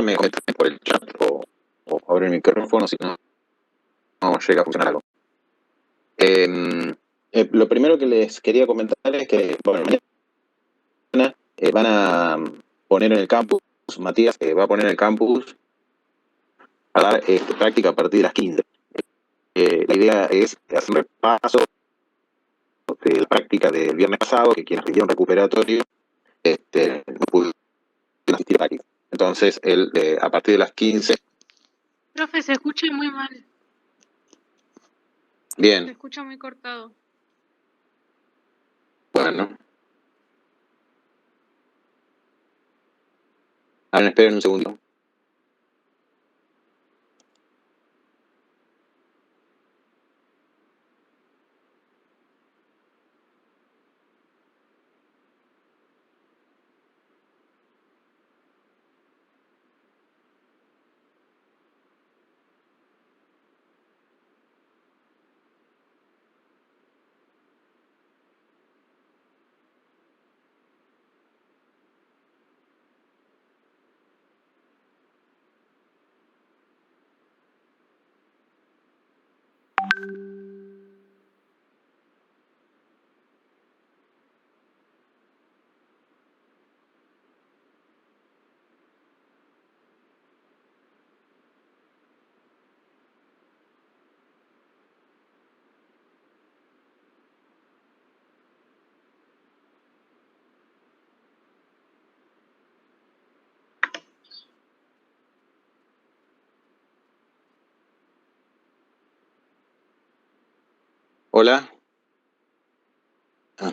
me comentas por el chat o abrir el micrófono si no llega a funcionar algo. Lo primero que les quería comentar es que, bueno, mañana van a poner en el campus, Matías va a poner en el campus a dar práctica a partir de las 15. La idea es hacer un repaso de la práctica del viernes pasado, que quienes pidieron recuperatorio no pudieron asistir a la práctica. Entonces, él, a partir de las 15... Profe, se escucha muy mal. Bien. Se escucha muy cortado. Bueno. Ahora esperen un segundo. Hola. Ah.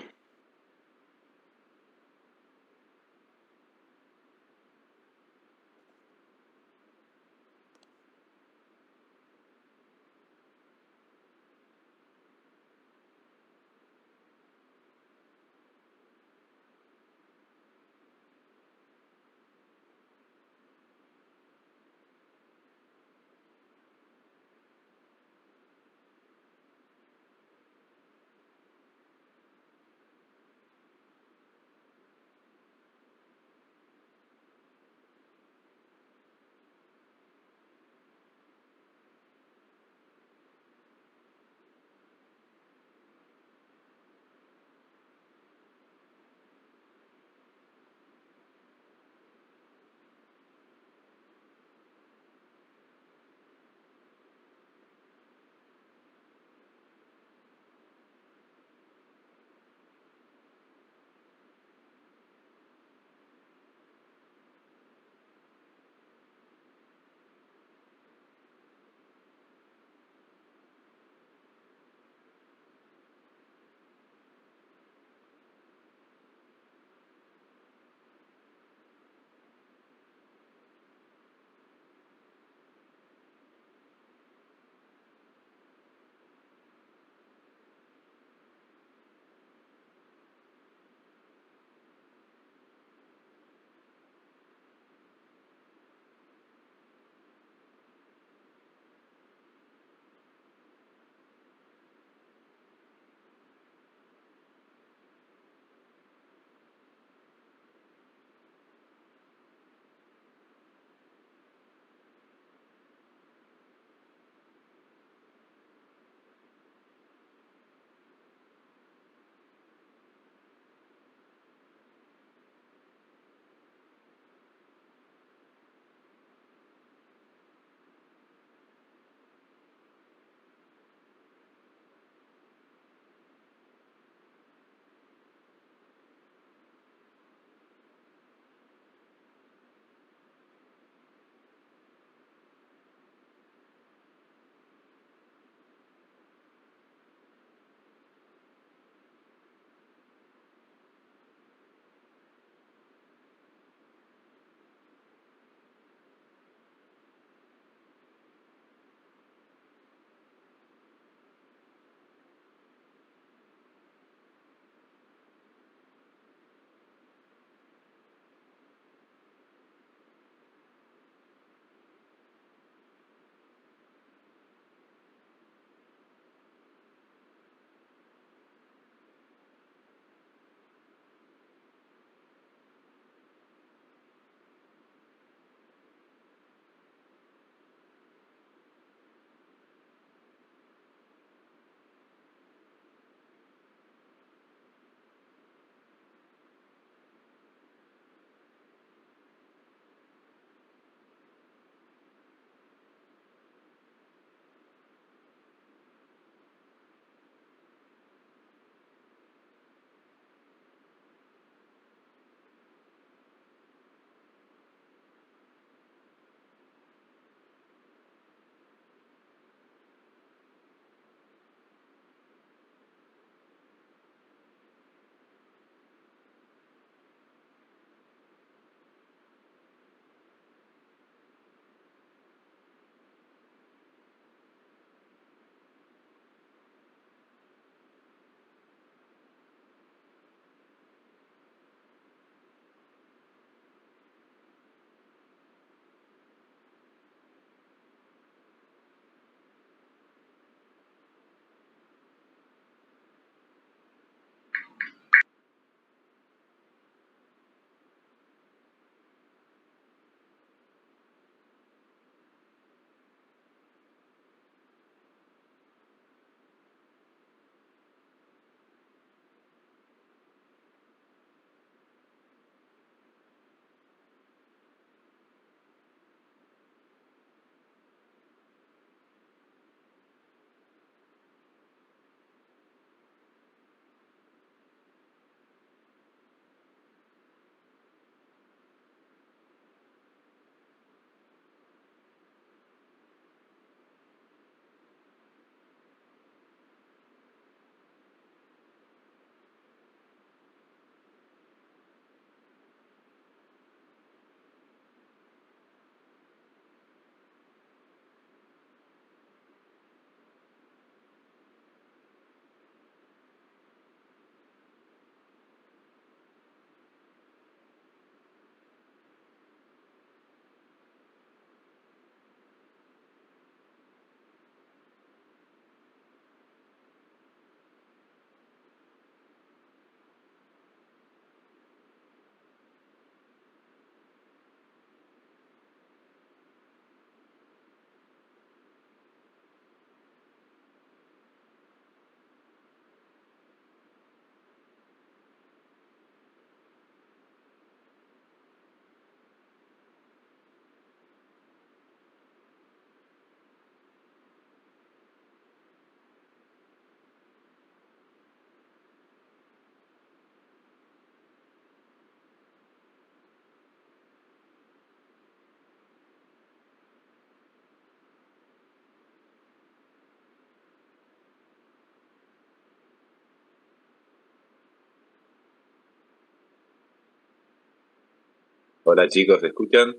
Hola chicos, ¿se escuchan?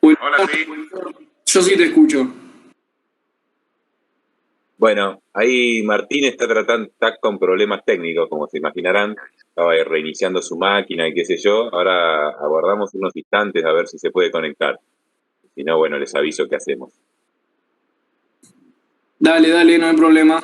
Hola, sí. Yo sí te escucho. Bueno, ahí Martín está con problemas técnicos, como se imaginarán. Estaba reiniciando su máquina y qué sé yo. Ahora aguardamos unos instantes a ver si se puede conectar. Si no, bueno, les aviso qué hacemos. Dale, no hay problema.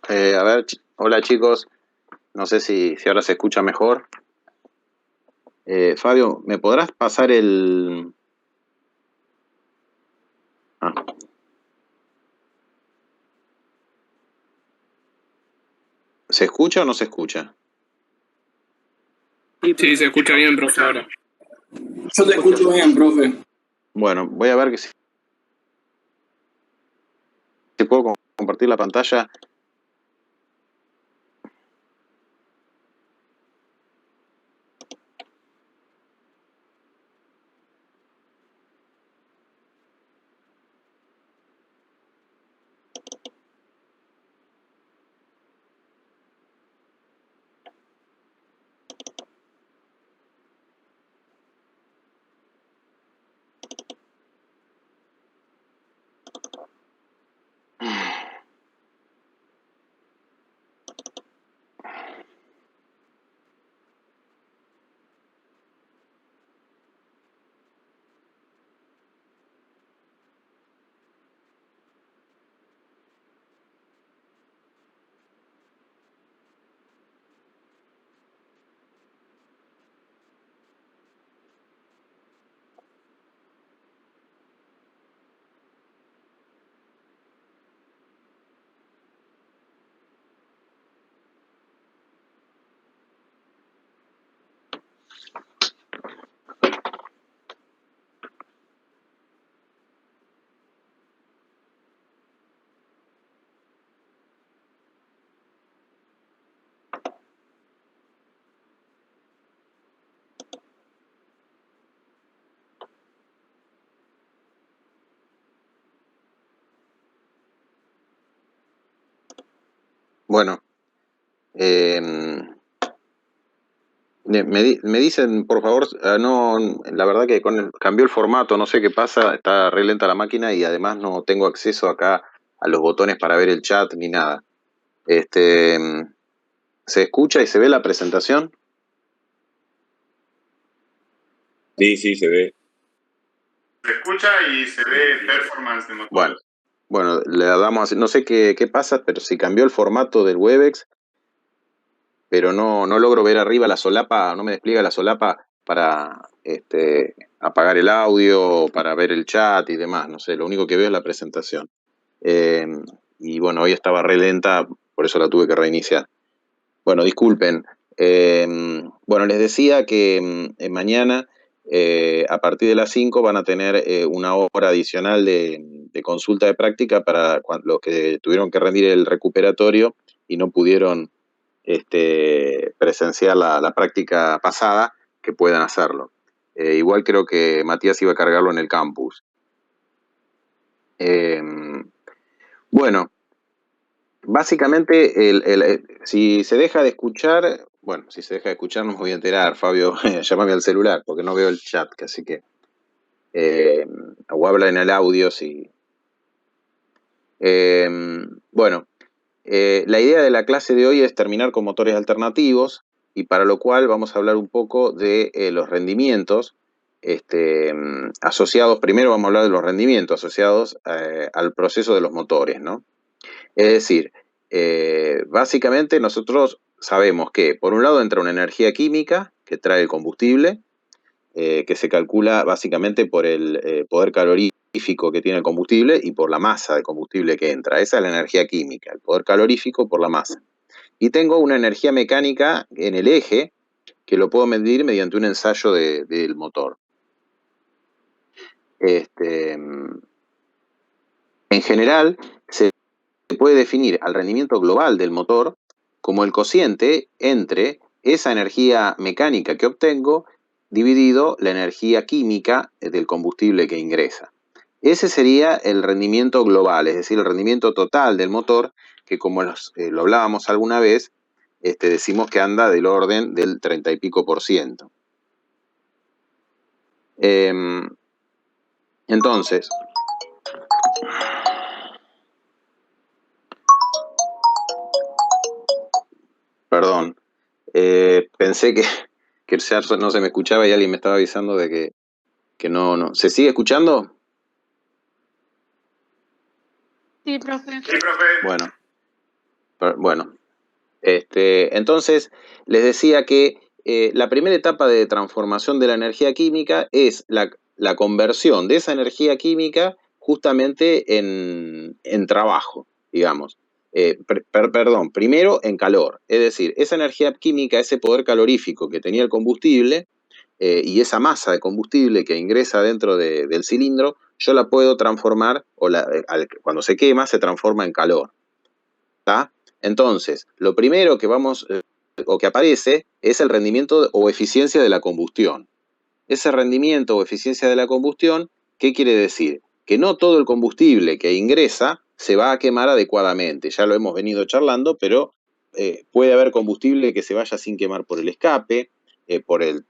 A ver, hola chicos, no sé si ahora se escucha mejor. Fabio, ¿me podrás pasar el... Ah, ¿se escucha o no se escucha? Sí, se escucha bien, profe, ahora. Yo te escucho bien, profe. Bueno, voy a ver que si puedo compartir la pantalla. Bueno, me dicen, por favor, no, la verdad que cambió el formato, no sé qué pasa, está re lenta la máquina y además no tengo acceso acá a los botones para ver el chat ni nada. ¿Se escucha y se ve la presentación? Sí, se ve. Se escucha y se ve performance de motor. Bueno, le damos así, no sé qué pasa, pero si cambió el formato del Webex, pero no logro ver arriba la solapa, no me despliega la solapa para apagar el audio, para ver el chat y demás, no sé, lo único que veo es la presentación. Y bueno, hoy estaba re lenta, por eso la tuve que reiniciar. Bueno, disculpen. Bueno, les decía que mañana, a partir de las 5, van a tener una hora adicional de consulta de práctica para los que tuvieron que rendir el recuperatorio y no pudieron presenciar la práctica pasada, que puedan hacerlo. Igual creo que Matías iba a cargarlo en el campus. Bueno, básicamente, si se deja de escuchar, bueno, si se deja de escuchar no me voy a enterar, Fabio, llámame al celular, porque no veo el chat, así que, o habla en el audio, sí. Bueno, la idea de la clase de hoy es terminar con motores alternativos, y para lo cual vamos a hablar un poco de los rendimientos asociados. Primero vamos a hablar de los rendimientos asociados al proceso de los motores, ¿no? Es decir, básicamente nosotros sabemos que por un lado entra una energía química que trae el combustible, que se calcula básicamente por el poder calorífico que tiene el combustible y por la masa de combustible que entra. Esa es la energía química, el poder calorífico por la masa. Y tengo una energía mecánica en el eje que lo puedo medir mediante un ensayo del motor. En general, se puede definir al rendimiento global del motor como el cociente entre esa energía mecánica que obtengo dividido la energía química del combustible que ingresa. Ese sería el rendimiento global, es decir, el rendimiento total del motor, que como lo hablábamos alguna vez, decimos que anda del orden del 30 y pico %. Entonces, perdón, pensé que el chat no se me escuchaba y alguien me estaba avisando de que no. ¿Se sigue escuchando? Sí, profe. Sí, profe. Bueno. Entonces, les decía que la primera etapa de transformación de la energía química es la conversión de esa energía química justamente en trabajo, digamos. Perdón, primero en calor. Es decir, esa energía química, ese poder calorífico que tenía el combustible y esa masa de combustible que ingresa dentro del cilindro, yo la puedo transformar, cuando se quema, se transforma en calor. ¿Tá? Entonces, lo primero que o que aparece es el rendimiento o eficiencia de la combustión. Ese rendimiento o eficiencia de la combustión, ¿qué quiere decir? Que no todo el combustible que ingresa se va a quemar adecuadamente. Ya lo hemos venido charlando, pero puede haber combustible que se vaya sin quemar por el escape, por el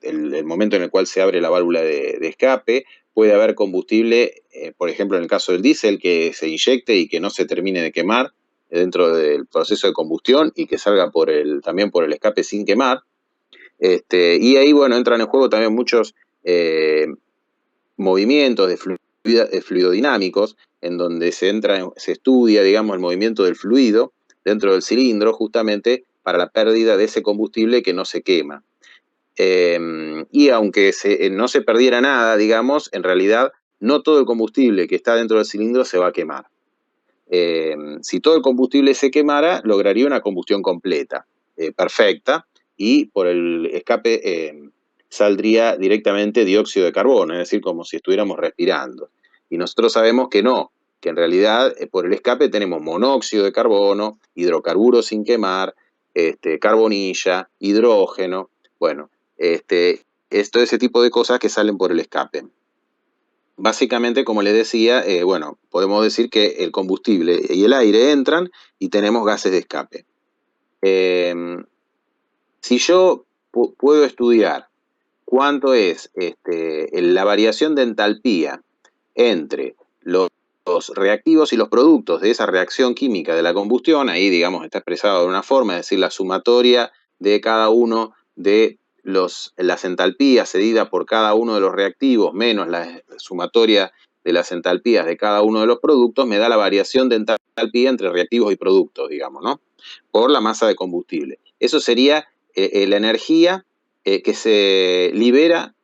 momento en el cual se abre la válvula de escape. Puede haber combustible, por ejemplo, en el caso del diésel, que se inyecte y que no se termine de quemar dentro del proceso de combustión y que salga también por el escape sin quemar. Y ahí, bueno, entran en juego también muchos movimientos de fluidodinámicos, en donde se estudia, digamos, el movimiento del fluido dentro del cilindro, justamente para la pérdida de ese combustible que no se quema. Y aunque no se perdiera nada, digamos, en realidad no todo el combustible que está dentro del cilindro se va a quemar. Si todo el combustible se quemara, lograría una combustión completa, perfecta, y por el escape saldría directamente dióxido de carbono, es decir, como si estuviéramos respirando. Y nosotros sabemos que no, que en realidad por el escape tenemos monóxido de carbono, hidrocarburos sin quemar, carbonilla, hidrógeno, bueno, ese tipo de cosas que salen por el escape. Básicamente, como les decía, bueno, podemos decir que el combustible y el aire entran y tenemos gases de escape. Si yo puedo estudiar cuánto es la variación de entalpía entre los reactivos y los productos de esa reacción química de la combustión, ahí, digamos, está expresado de una forma, es decir, la sumatoria de cada uno de las entalpías cedidas por cada uno de los reactivos menos la sumatoria de las entalpías de cada uno de los productos me da la variación de entalpía entre reactivos y productos, digamos, ¿no? Por la masa de combustible. Eso sería la energía que se libera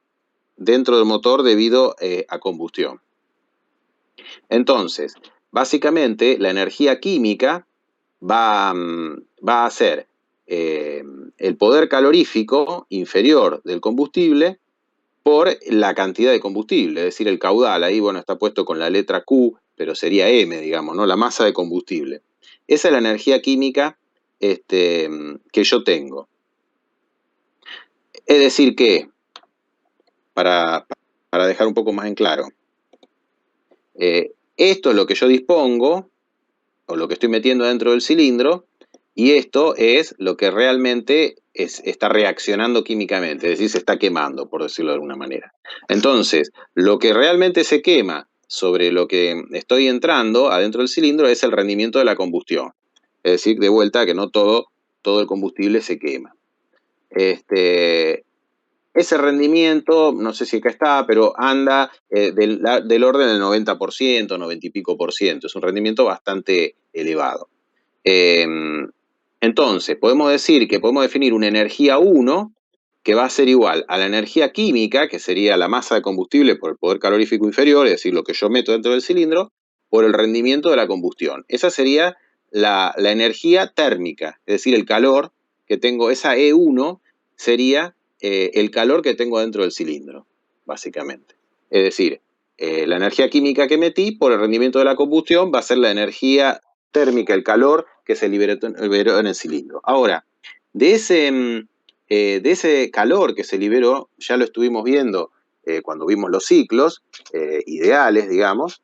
dentro del motor debido a combustión. Entonces, básicamente, la energía química va a ser el poder calorífico inferior del combustible por la cantidad de combustible, es decir, el caudal. Ahí, bueno, está puesto con la letra Q, pero sería M, digamos, ¿no? La masa de combustible. Esa es la energía química que yo tengo. Es decir que, para dejar un poco más en claro, esto es lo que yo dispongo, o lo que estoy metiendo dentro del cilindro, y esto es lo que realmente está reaccionando químicamente, es decir, se está quemando, por decirlo de alguna manera. Entonces, lo que realmente se quema sobre lo que estoy entrando adentro del cilindro es el rendimiento de la combustión. Es decir, de vuelta, que no todo el combustible se quema. Ese rendimiento, no sé si acá está, pero anda del orden del 90%, 90 y pico %. Es un rendimiento bastante elevado. Entonces, podemos decir que podemos definir una energía 1 que va a ser igual a la energía química, que sería la masa de combustible por el poder calorífico inferior, es decir, lo que yo meto dentro del cilindro, por el rendimiento de la combustión. Esa sería la energía térmica, es decir, el calor que tengo, esa E1 sería el calor que tengo dentro del cilindro, básicamente. Es decir, la energía química que metí por el rendimiento de la combustión va a ser la energía térmica, el calor que se liberó en el cilindro. Ahora, de ese calor que se liberó, ya lo estuvimos viendo cuando vimos los ciclos ideales, digamos,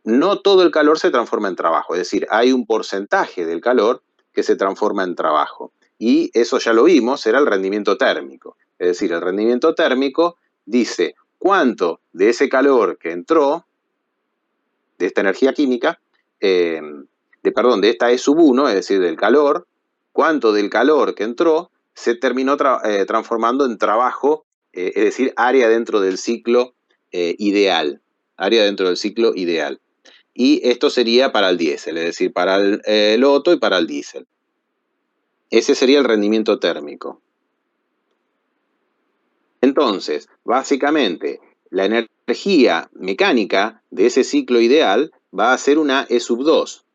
no todo el calor se transforma en trabajo, es decir, hay un porcentaje del calor que se transforma en trabajo. Y eso ya lo vimos, era el rendimiento térmico. Es decir, el rendimiento térmico dice cuánto de ese calor que entró, de esta energía química, de esta E sub 1, es decir, del calor, cuánto del calor que entró se terminó transformando en trabajo, es decir, área dentro del ciclo ideal. Área dentro del ciclo ideal. Y esto sería para el diésel, es decir, para el Otto y para el diésel. Ese sería el rendimiento térmico. Entonces, básicamente, la energía mecánica de ese ciclo ideal va a ser una E sub 2.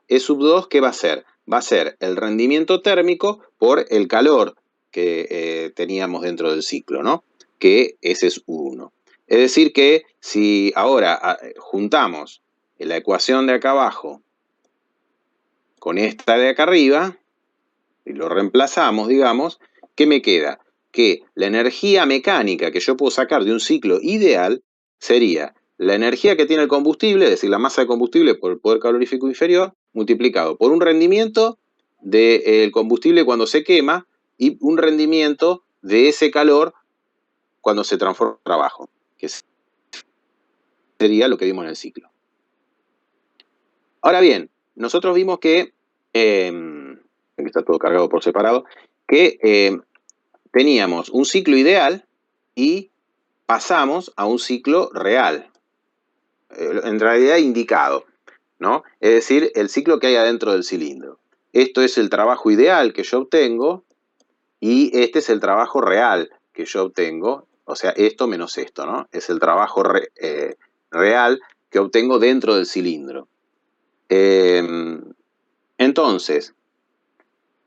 E sub 2, ¿qué va a ser? Va a ser el rendimiento térmico por el calor que teníamos dentro del ciclo, ¿no? Que ese es 1. Es decir que si ahora juntamos la ecuación de acá abajo con esta de acá arriba, y lo reemplazamos, digamos, ¿qué me queda? Que la energía mecánica que yo puedo sacar de un ciclo ideal sería la energía que tiene el combustible, es decir, la masa de combustible por el poder calorífico inferior, multiplicado por un rendimiento del combustible cuando se quema y un rendimiento de ese calor cuando se transforma en trabajo, que sería lo que vimos en el ciclo. Ahora bien, nosotros vimos que, aquí está todo cargado por separado, que teníamos un ciclo ideal y pasamos a un ciclo real, en realidad indicado, ¿no? Es decir, el ciclo que hay adentro del cilindro. Esto es el trabajo ideal que yo obtengo y este es el trabajo real que yo obtengo, o sea, esto menos esto, ¿no? Es el trabajo real que obtengo dentro del cilindro. Entonces,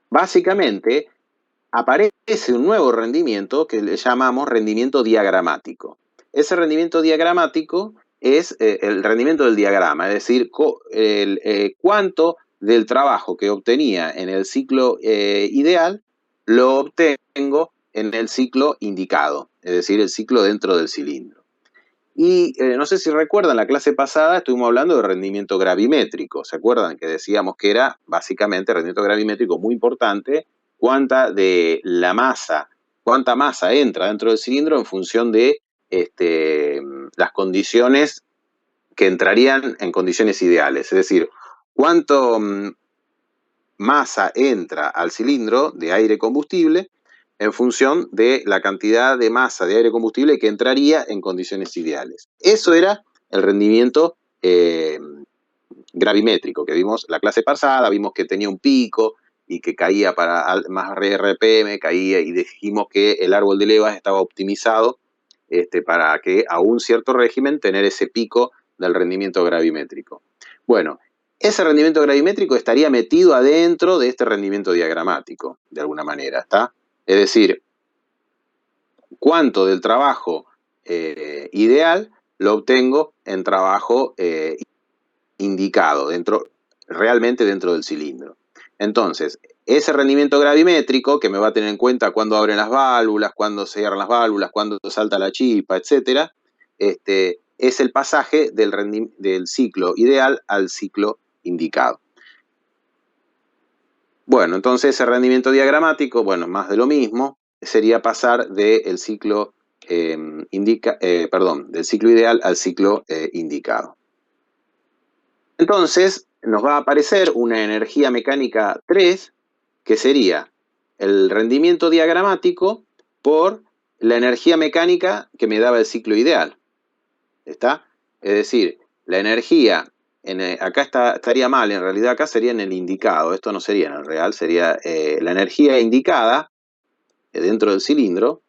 básicamente, aparece un nuevo rendimiento que le llamamos rendimiento diagramático. Ese rendimiento diagramático es el rendimiento del diagrama, es decir, cuánto del trabajo que obtenía en el ciclo ideal lo obtengo en el ciclo indicado, es decir, el ciclo dentro del cilindro. Y no sé si recuerdan, la clase pasada estuvimos hablando de rendimiento gravimétrico. ¿Se acuerdan? Que decíamos que era básicamente rendimiento gravimétrico muy importante, cuánta masa entra dentro del cilindro en función de las condiciones que entrarían en condiciones ideales. Es decir, cuánto masa entra al cilindro de aire combustible en función de la cantidad de masa de aire combustible que entraría en condiciones ideales. Eso era el rendimiento gravimétrico que vimos la clase pasada, vimos que tenía un pico y que caía para más RPM, caía y dijimos que el árbol de levas estaba optimizado para que a un cierto régimen tener ese pico del rendimiento gravimétrico. Bueno, ese rendimiento gravimétrico estaría metido adentro de este rendimiento diagramático, de alguna manera, ¿está? Es decir, cuánto del trabajo ideal lo obtengo en trabajo indicado, realmente dentro del cilindro. Entonces, ese rendimiento gravimétrico, que me va a tener en cuenta cuándo abren las válvulas, cuándo cierran las válvulas, cuándo salta la chispa, etc., es el pasaje del ciclo ideal al ciclo indicado. Bueno, entonces ese rendimiento diagramático, bueno, más de lo mismo, sería pasar del ciclo del ciclo ideal al ciclo indicado. Entonces, nos va a aparecer una energía mecánica 3, que sería el rendimiento diagramático por la energía mecánica que me daba el ciclo ideal. ¿Está? Es decir, la energía, acá estaría mal, en realidad acá sería en el indicado, esto no sería en el real, sería la energía indicada dentro del cilindro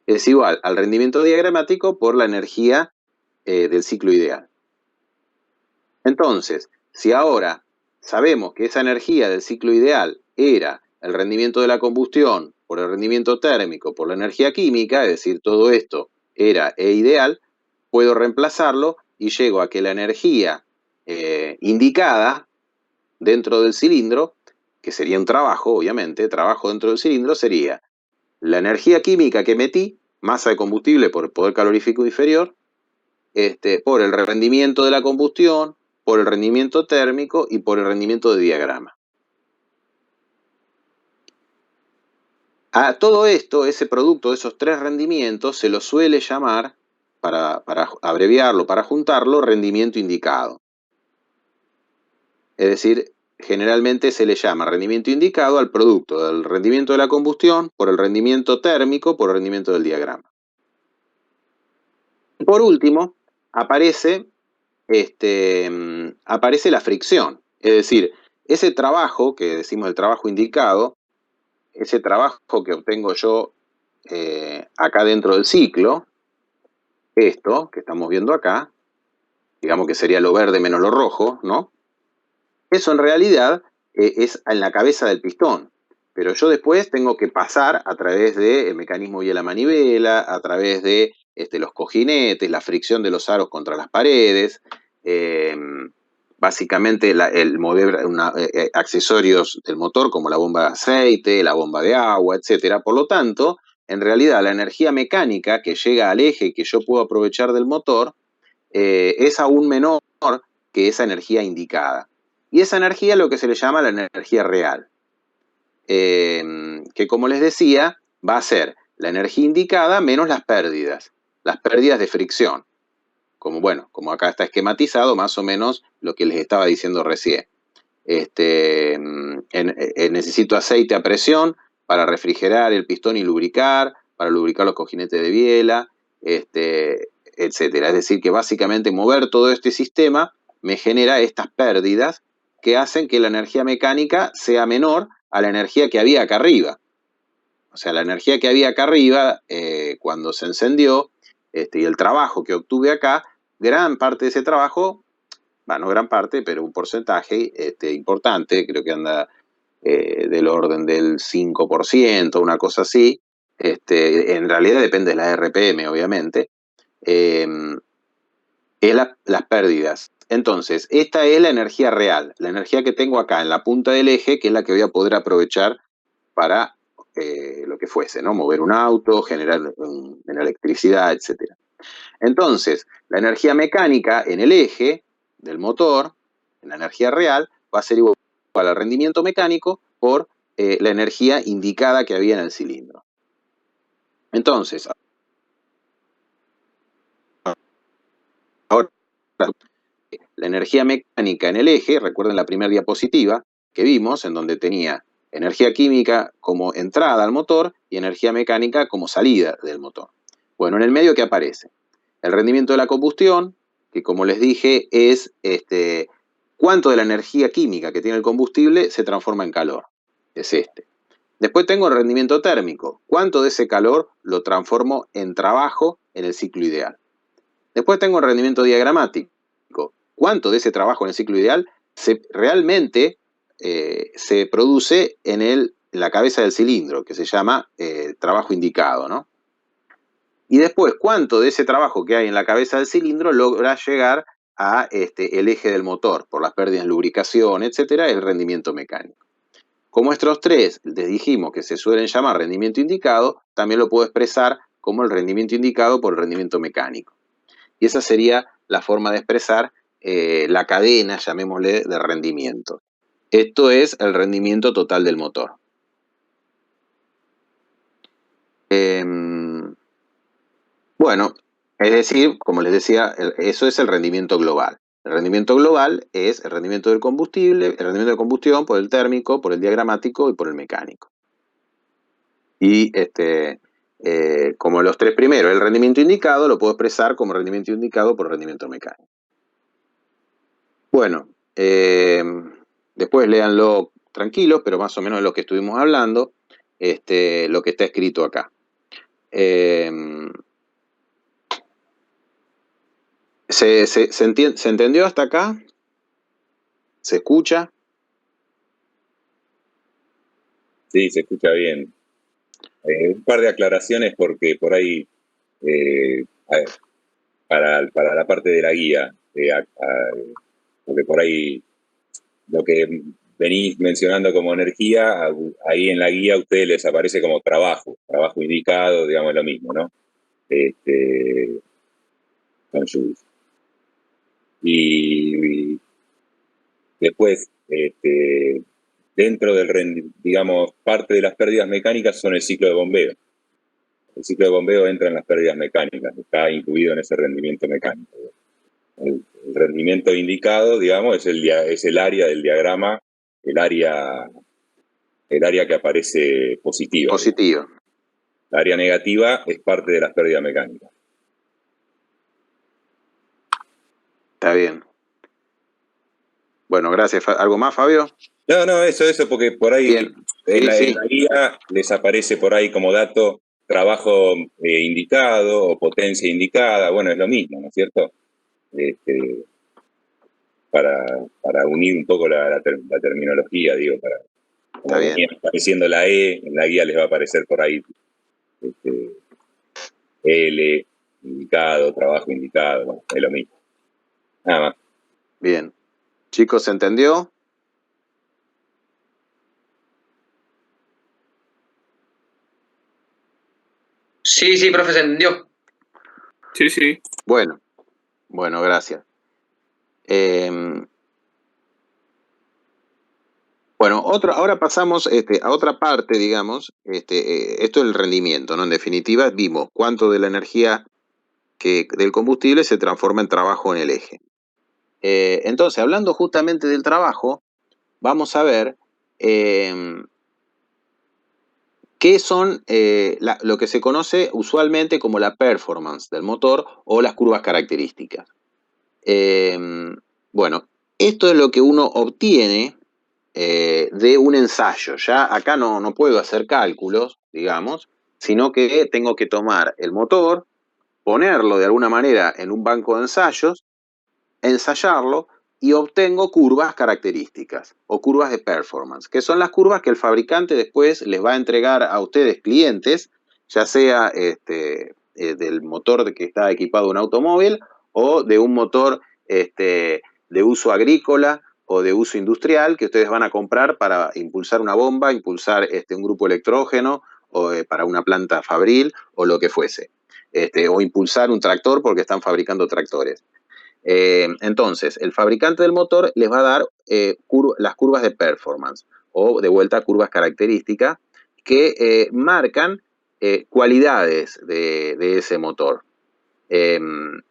es igual al rendimiento diagramático por la energía del ciclo ideal. Entonces, si ahora sabemos que esa energía del ciclo ideal era el rendimiento de la combustión por el rendimiento térmico por la energía química, es decir, todo esto era E ideal, puedo reemplazarlo y llego a que la energía indicada dentro del cilindro, que sería un trabajo, obviamente, trabajo dentro del cilindro, sería la energía química que metí, masa de combustible por poder calorífico inferior, por el rendimiento de la combustión, por el rendimiento térmico y por el rendimiento de diagrama. A todo esto, ese producto de esos tres rendimientos, se lo suele llamar, para abreviarlo, para juntarlo, rendimiento indicado. Es decir, generalmente se le llama rendimiento indicado al producto del rendimiento de la combustión por el rendimiento térmico por el rendimiento del diagrama. Por último, aparece la fricción. Es decir, ese trabajo, que decimos el trabajo indicado, ese trabajo que obtengo yo acá dentro del ciclo, esto que estamos viendo acá, digamos que sería lo verde menos lo rojo, ¿no? Eso en realidad es en la cabeza del pistón, pero yo después tengo que pasar a través del mecanismo vía la manivela, a través de los cojinetes, la fricción de los aros contra las paredes, básicamente el mover accesorios del motor como la bomba de aceite, la bomba de agua, etc. Por lo tanto, en realidad la energía mecánica que llega al eje que yo puedo aprovechar del motor es aún menor que esa energía indicada. Y esa energía es lo que se le llama la energía real, que como les decía, va a ser la energía indicada menos las pérdidas de fricción. Como acá está esquematizado, más o menos lo que les estaba diciendo recién. Necesito aceite a presión para refrigerar el pistón y lubricar, para lubricar los cojinetes de biela, etcétera. Es decir, que básicamente mover todo este sistema me genera estas pérdidas que hacen que la energía mecánica sea menor a la energía que había acá arriba. O sea, la energía que había acá arriba, cuando se encendió, y el trabajo que obtuve acá, gran parte de ese trabajo, no gran parte, pero un porcentaje importante, creo que anda del orden del 5%, una cosa así, en realidad depende de la RPM, obviamente, es las pérdidas. Entonces, esta es la energía real, la energía que tengo acá en la punta del eje, que es la que voy a poder aprovechar para lo que fuese, ¿no? Mover un auto, generar electricidad, etc. Entonces, la energía mecánica en el eje del motor, en la energía real, va a ser igual al rendimiento mecánico por la energía indicada que había en el cilindro. Entonces, ahora, la energía mecánica en el eje, recuerden la primera diapositiva que vimos, en donde tenía energía química como entrada al motor y energía mecánica como salida del motor. Bueno, en el medio, ¿qué aparece? El rendimiento de la combustión, que como les dije es cuánto de la energía química que tiene el combustible se transforma en calor. Es este. Después tengo el rendimiento térmico. ¿Cuánto de ese calor lo transformo en trabajo en el ciclo ideal? Después tengo el rendimiento diagramático. ¿Cuánto de ese trabajo en el ciclo ideal realmente se produce en la cabeza del cilindro, que se llama trabajo indicado, ¿no? Y después, ¿cuánto de ese trabajo que hay en la cabeza del cilindro logra llegar a el eje del motor por las pérdidas en lubricación, etcétera, el rendimiento mecánico? Como estos tres les dijimos que se suelen llamar rendimiento indicado, también lo puedo expresar como el rendimiento indicado por el rendimiento mecánico. Y esa sería la forma de expresar la cadena, llamémosle, de rendimiento. Esto es el rendimiento total del motor. Bueno, es decir, como les decía, eso es el rendimiento global. El rendimiento global es el rendimiento del combustible, el rendimiento de combustión por el térmico, por el diagramático y por el mecánico. Y como los tres primeros, el rendimiento indicado lo puedo expresar como rendimiento indicado por rendimiento mecánico. Bueno, después léanlo tranquilos, pero más o menos de lo que estuvimos hablando, lo que está escrito acá. ¿Se entendió hasta acá? ¿Se escucha? Sí, se escucha bien. Un par de aclaraciones porque por ahí, a ver, para la parte de la guía, porque por ahí lo que venís mencionando como energía, ahí en la guía a ustedes les aparece como trabajo indicado, digamos lo mismo, ¿no? Con Jules. Y después, dentro del digamos, parte de las pérdidas mecánicas son el ciclo de bombeo. El ciclo de bombeo entra en las pérdidas mecánicas, está incluido en ese rendimiento mecánico. El rendimiento indicado, digamos, es el área del diagrama, el área que aparece positiva. Positiva. La área negativa es parte de las pérdidas mecánicas. Está bien. Bueno, gracias. ¿Algo más, Fabio? No, eso, porque por ahí Bien. en Sí. la guía les aparece por ahí como dato trabajo indicado o potencia indicada. Bueno, es lo mismo, ¿no es cierto? Para unir un poco la terminología, digo, como venía apareciendo la E, en la guía les va a aparecer por ahí L, indicado, trabajo indicado, bueno, es lo mismo. Nada más. Bien. Chicos, ¿se entendió? Sí, profe, se entendió. Sí. Bueno, gracias. Bueno, ahora pasamos a otra parte, digamos, esto es el rendimiento, ¿no? En definitiva, vimos cuánto de la energía del combustible se transforma en trabajo en el eje. Entonces, hablando justamente del trabajo, vamos a ver qué son lo que se conoce usualmente como la performance del motor o las curvas características. Bueno, esto es lo que uno obtiene de un ensayo. Ya acá no puedo hacer cálculos, digamos, sino que tengo que tomar el motor, ponerlo de alguna manera en un banco de ensayos, ensayarlo y obtengo curvas características o curvas de performance, que son las curvas que el fabricante después les va a entregar a ustedes clientes, ya sea del motor que está equipado en un automóvil o de un motor de uso agrícola o de uso industrial que ustedes van a comprar para impulsar una bomba, impulsar un grupo electrógeno o para una planta fabril o lo que fuese, o impulsar un tractor porque están fabricando tractores. Entonces, el fabricante del motor les va a dar las curvas de performance o de vuelta curvas características que marcan cualidades de ese motor. En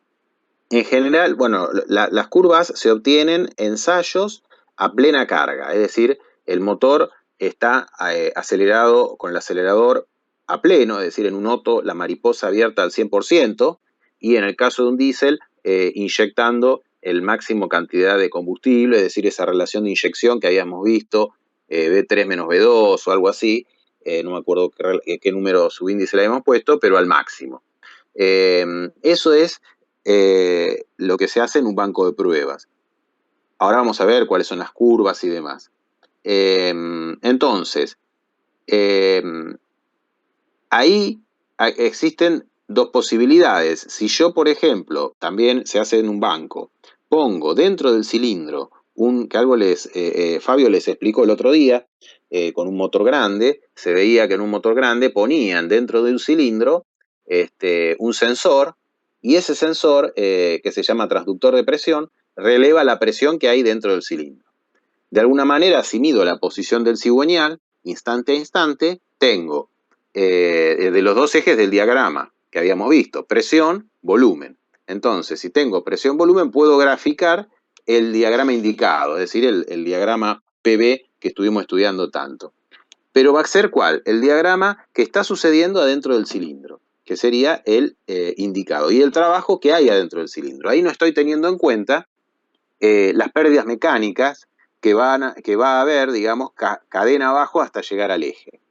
general, bueno, las curvas se obtienen en ensayos a plena carga, es decir, el motor está acelerado con el acelerador a pleno, es decir, en un Otto la mariposa abierta al 100%, y en el caso de un diésel, inyectando el máximo cantidad de combustible, es decir, esa relación de inyección que habíamos visto, B3 menos B2 o algo así, no me acuerdo qué número subíndice le habíamos puesto, pero al máximo. Eso es lo que se hace en un banco de pruebas. Ahora vamos a ver cuáles son las curvas y demás. Entonces, ahí existen dos posibilidades. Si yo, por ejemplo, también se hace en un banco, pongo dentro del cilindro que algo Fabio les explicó el otro día, con un motor grande, se veía que en un motor grande ponían dentro de un cilindro un sensor, y ese sensor, que se llama transductor de presión, releva la presión que hay dentro del cilindro. De alguna manera, si mido la posición del cigüeñal, instante a instante, tengo de los dos ejes del diagrama que habíamos visto, presión, volumen. Entonces, si tengo presión, volumen, puedo graficar el diagrama indicado, es decir, el diagrama PV que estuvimos estudiando tanto. Pero va a ser ¿cuál? El diagrama que está sucediendo adentro del cilindro, que sería el indicado, y el trabajo que hay adentro del cilindro. Ahí no estoy teniendo en cuenta las pérdidas mecánicas que va a haber, digamos, cadena abajo hasta llegar al eje.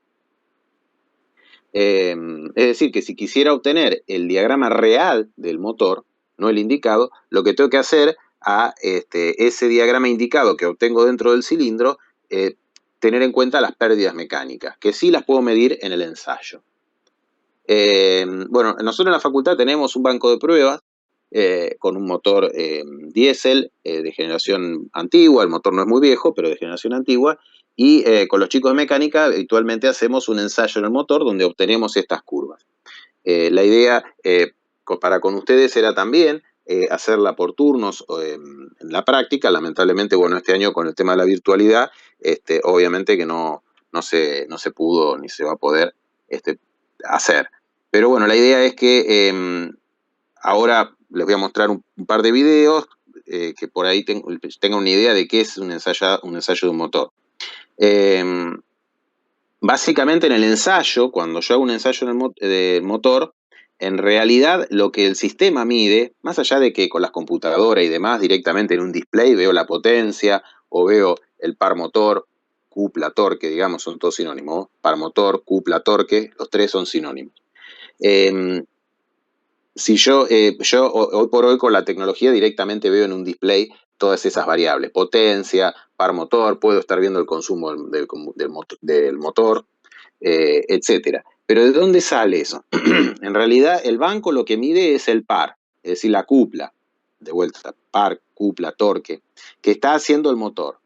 Es decir, que si quisiera obtener el diagrama real del motor, no el indicado, lo que tengo que hacer a ese diagrama indicado que obtengo dentro del cilindro, tener en cuenta las pérdidas mecánicas, que sí las puedo medir en el ensayo. Bueno, nosotros en la facultad tenemos un banco de pruebas con un motor diésel de generación antigua, el motor no es muy viejo, pero de generación antigua, y con los chicos de mecánica habitualmente hacemos un ensayo en el motor donde obtenemos estas curvas. La idea para con ustedes era también hacerla por turnos en la práctica. Lamentablemente, bueno, este año con el tema de la virtualidad, obviamente que no se pudo ni se va a poder hacer. Pero bueno, la idea es que ahora les voy a mostrar un par de videos que por ahí tengan una idea de qué es un ensayo de un motor. Básicamente en el ensayo, cuando yo hago un ensayo del motor, en realidad lo que el sistema mide, más allá de que con las computadoras y demás directamente en un display veo la potencia o veo el par motor, cupla, torque, digamos, son todos sinónimos. Par motor, cupla, torque, los tres son sinónimos. Si yo hoy por hoy con la tecnología directamente veo en un display todas esas variables, potencia, par motor, puedo estar viendo el consumo del motor, etcétera. Pero ¿de dónde sale eso? En realidad el banco lo que mide es el par, es decir, la cupla, de vuelta, par, cupla, torque, que está haciendo el motor.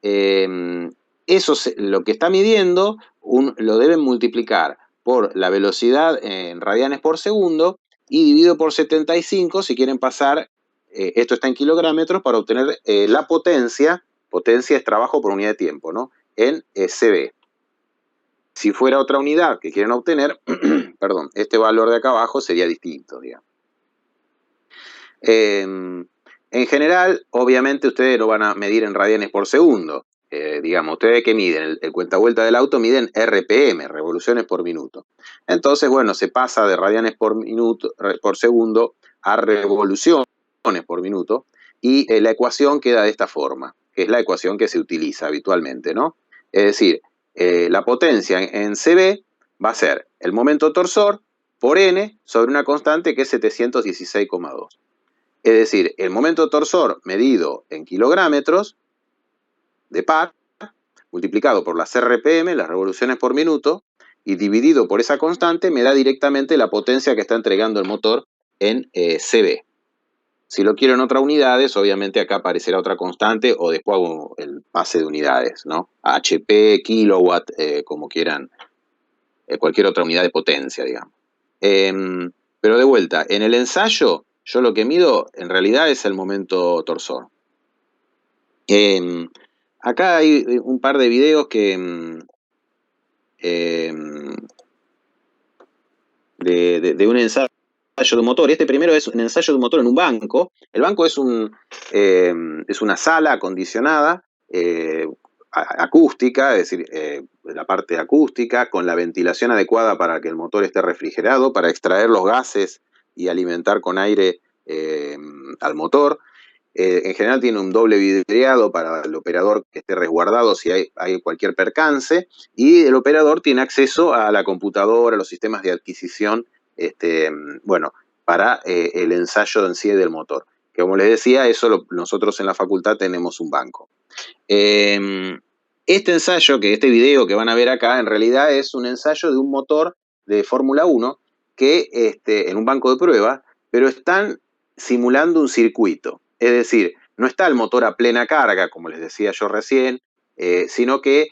Eso lo que está midiendo lo deben multiplicar por la velocidad en radianes por segundo y dividido por 75 si quieren pasar, esto está en kilográmetros, para obtener la potencia. Potencia es trabajo por unidad de tiempo, ¿no? En CB. Si fuera otra unidad que quieren obtener, perdón, este valor de acá abajo sería distinto, digamos. En general, obviamente ustedes lo van a medir en radianes por segundo. Digamos, ustedes que miden, el cuentavuelta del auto miden RPM, revoluciones por minuto. Entonces, bueno, se pasa de radianes por segundo a revoluciones por minuto y la ecuación queda de esta forma, que es la ecuación que se utiliza habitualmente, ¿no? Es decir, la potencia en CB va a ser el momento torsor por N sobre una constante que es 716,2. Es decir, el momento torsor medido en kilográmetros de par, multiplicado por las RPM, las revoluciones por minuto, y dividido por esa constante, me da directamente la potencia que está entregando el motor en CB. Si lo quiero en otras unidades, obviamente acá aparecerá otra constante o después hago el pase de unidades, ¿no? HP, kilowatt, como quieran, cualquier otra unidad de potencia, digamos. Pero de vuelta, en el ensayo, yo lo que mido en realidad es el momento torsor. Acá hay un par de videos que de un ensayo de un motor. Este primero es un ensayo de un motor en un banco. El banco es una sala acondicionada, acústica, es decir, la parte acústica, con la ventilación adecuada para que el motor esté refrigerado, para extraer los gases y alimentar con aire al motor. En general tiene un doble vidriado para el operador que esté resguardado si hay cualquier percance, y el operador tiene acceso a la computadora, a los sistemas de adquisición, bueno, para el ensayo en sí del motor. Que como les decía, eso nosotros en la facultad tenemos un banco. Este ensayo, este video que van a ver acá, en realidad es un ensayo de un motor de Fórmula 1 que en un banco de prueba, pero están simulando un circuito. Es decir, no está el motor a plena carga, como les decía yo recién, sino que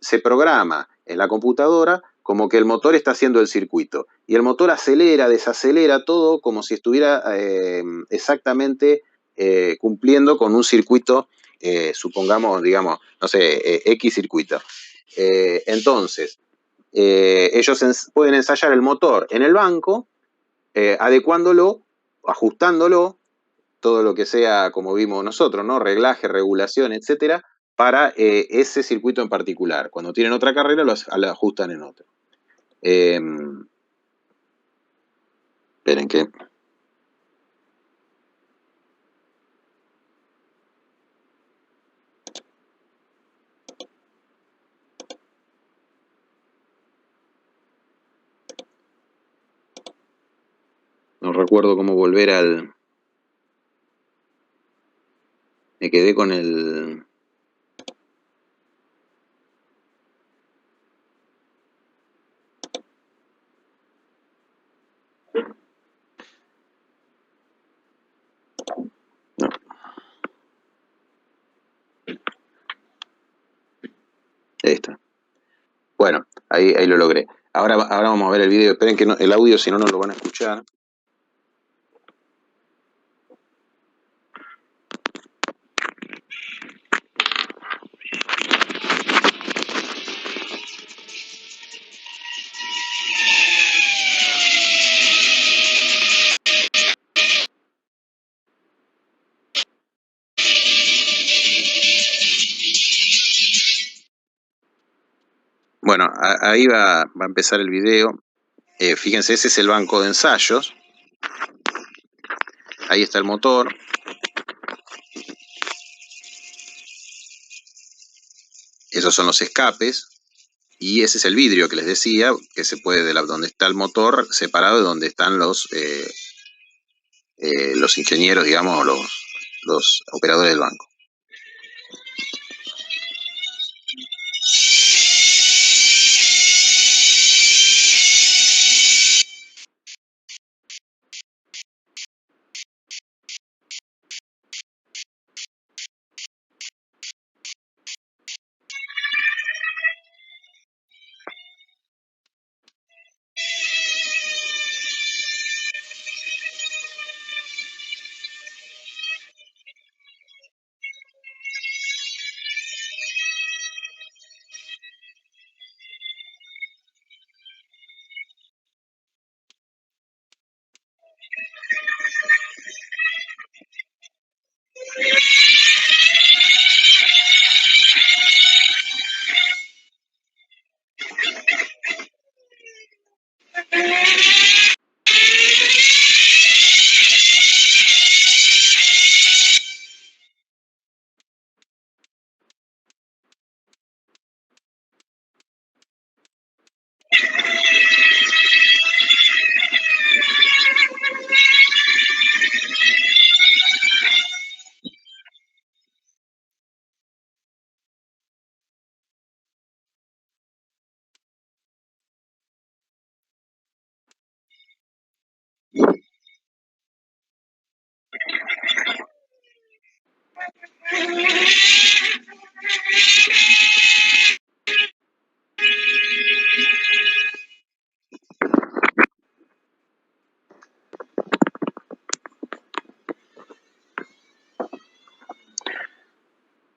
se programa en la computadora como que el motor está haciendo el circuito. Y el motor acelera, desacelera todo como si estuviera exactamente cumpliendo con un circuito, supongamos, digamos, no sé, X circuito. Entonces, ellos pueden ensayar el motor en el banco, adecuándolo, ajustándolo, todo lo que sea como vimos nosotros, ¿no? Reglaje, regulación, etcétera, para ese circuito en particular. Cuando tienen otra carrera, lo ajustan en otro. Esperen que... No recuerdo cómo volver al... Me quedé con el... Ahí está. Bueno, ahí lo logré. Ahora vamos a ver el video. Esperen que el audio, si no, no lo van a escuchar. Bueno, ahí va a empezar el video. Fíjense, ese es el banco de ensayos. Ahí está el motor. Esos son los escapes. Y ese es el vidrio que les decía, que se puede, donde está el motor, separado de donde están los ingenieros, digamos, los operadores del banco.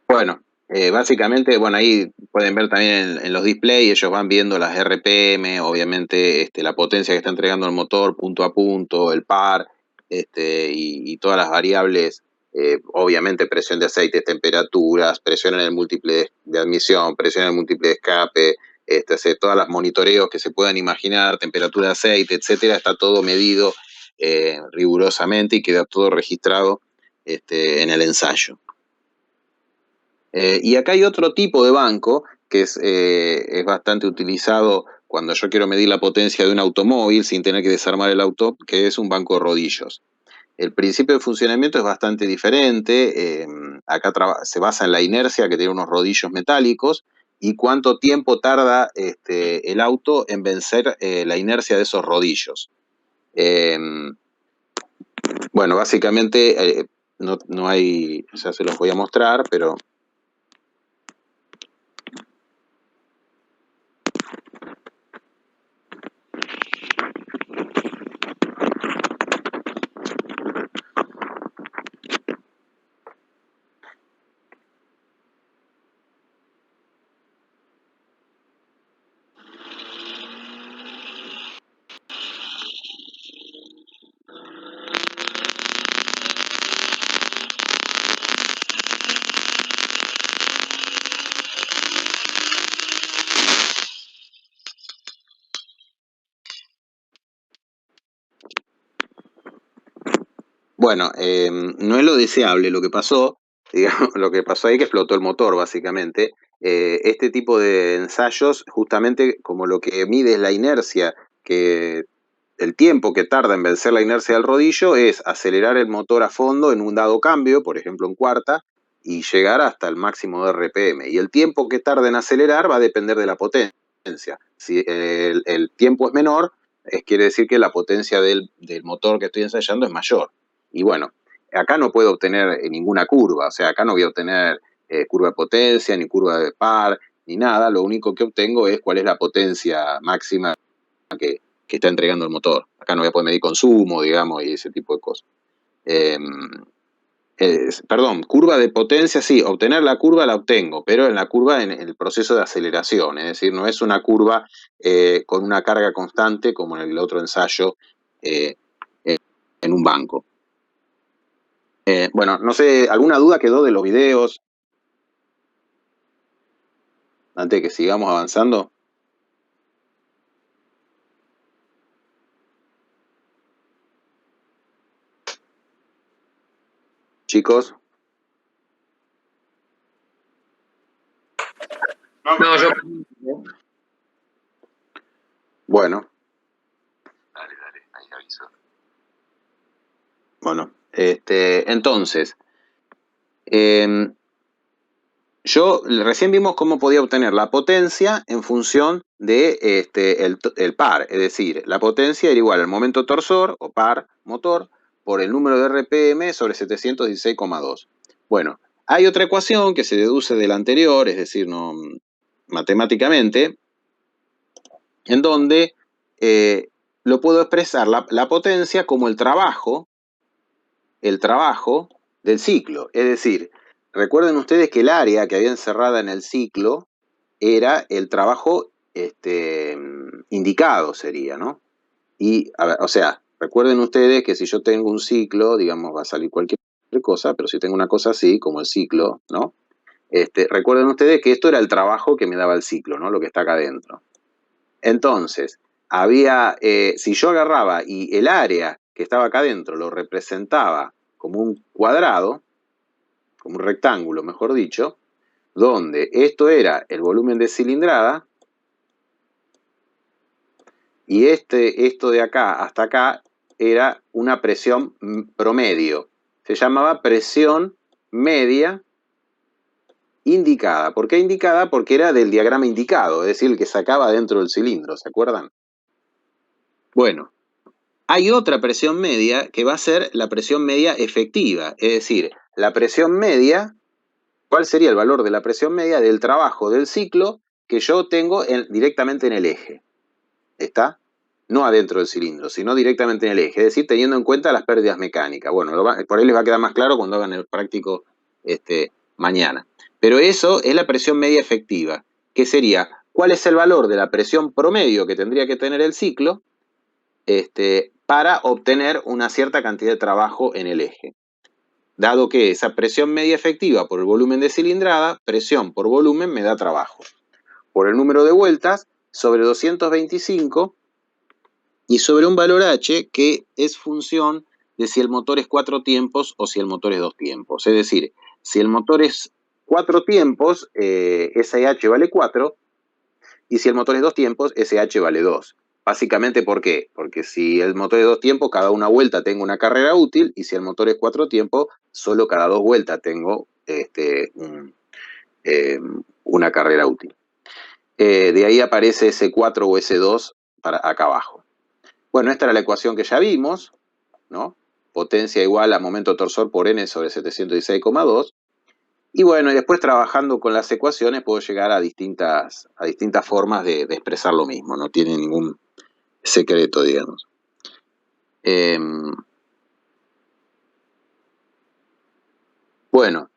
Bueno, básicamente, bueno, ahí pueden ver también en los displays, ellos van viendo las RPM, obviamente la potencia que está entregando el motor punto a punto, el par, y todas las variables, obviamente presión de aceite, temperaturas, presión en el múltiple de admisión, presión en el múltiple de escape, todas las monitoreos que se puedan imaginar, temperatura de aceite, etcétera, está todo medido rigurosamente y queda todo registrado en el ensayo. Y acá hay otro tipo de banco que es bastante utilizado cuando yo quiero medir la potencia de un automóvil sin tener que desarmar el auto, que es un banco de rodillos. El principio de funcionamiento es bastante diferente. Acá se basa en la inercia que tiene unos rodillos metálicos y cuánto tiempo tarda el auto en vencer la inercia de esos rodillos. Bueno, básicamente no hay, ya se los voy a mostrar, pero... Bueno, no es lo deseable lo que pasó, digamos, lo que pasó ahí que explotó el motor, básicamente. Este tipo de ensayos, justamente como lo que mide es la inercia, el tiempo que tarda en vencer la inercia del rodillo, es acelerar el motor a fondo en un dado cambio, por ejemplo en cuarta, y llegar hasta el máximo de RPM. Y el tiempo que tarda en acelerar va a depender de la potencia. Si el tiempo es menor, quiere decir que la potencia del motor que estoy ensayando es mayor. Y bueno, acá no puedo obtener ninguna curva, o sea, acá no voy a obtener curva de potencia, ni curva de par, ni nada, lo único que obtengo es cuál es la potencia máxima que está entregando el motor. Acá no voy a poder medir consumo, digamos, y ese tipo de cosas. Perdón, curva de potencia, sí, obtener la curva la obtengo, pero en la curva en el proceso de aceleración, es decir, no es una curva con una carga constante como en el otro ensayo en un banco. Bueno, no sé, ¿alguna duda quedó de los videos? Antes de que sigamos avanzando. Chicos. No, yo. Bueno. Dale, ahí aviso. Bueno, entonces, yo recién vimos cómo podía obtener la potencia en función de el par, es decir, la potencia era igual al momento torsor o par motor por el número de RPM sobre 716,2. Bueno, hay otra ecuación que se deduce de la anterior, es decir, no, matemáticamente, en donde lo puedo expresar la potencia como el trabajo del ciclo. Es decir, recuerden ustedes que el área que había encerrada en el ciclo era el trabajo indicado, sería, ¿no? Y, a ver, o sea, recuerden ustedes que si yo tengo un ciclo, digamos, va a salir cualquier cosa, pero si tengo una cosa así, como el ciclo, ¿no? Recuerden ustedes que esto era el trabajo que me daba el ciclo, ¿no? Lo que está acá adentro. Entonces, había, si yo agarraba y el área que estaba acá adentro lo representaba como un cuadrado, como un rectángulo, mejor dicho, donde esto era el volumen de cilindrada y esto de acá hasta acá era una presión promedio. Se llamaba presión media indicada. ¿Por qué indicada? Porque era del diagrama indicado, es decir, el que sacaba dentro del cilindro, ¿se acuerdan? Bueno, hay otra presión media que va a ser la presión media efectiva, es decir, la presión media, ¿cuál sería el valor de la presión media del trabajo del ciclo que yo tengo directamente en el eje? ¿Está? No adentro del cilindro, sino directamente en el eje, es decir, teniendo en cuenta las pérdidas mecánicas. Bueno, por ahí les va a quedar más claro cuando hagan el práctico mañana. Pero eso es la presión media efectiva, que sería, ¿cuál es el valor de la presión promedio que tendría que tener el ciclo para obtener una cierta cantidad de trabajo en el eje? Dado que esa presión media efectiva por el volumen de cilindrada, presión por volumen me da trabajo. Por el número de vueltas sobre 225 y sobre un valor H que es función de si el motor es 4 tiempos o si el motor es 2 tiempos. Es decir, si el motor es 4 tiempos, SH vale 4, y si el motor es 2 tiempos, SH vale 2. Básicamente, ¿por qué? Porque si el motor es 2 tiempos, cada una vuelta tengo una carrera útil, y si el motor es 4 tiempos, solo cada 2 vueltas tengo una carrera útil. De ahí aparece S4 o S2 para acá abajo. Bueno, esta era la ecuación que ya vimos, ¿no? Potencia igual a momento torsor por n sobre 716,2. Y bueno, y después trabajando con las ecuaciones puedo llegar a distintas formas de expresar lo mismo. No tiene ningún secreto, digamos. Bueno,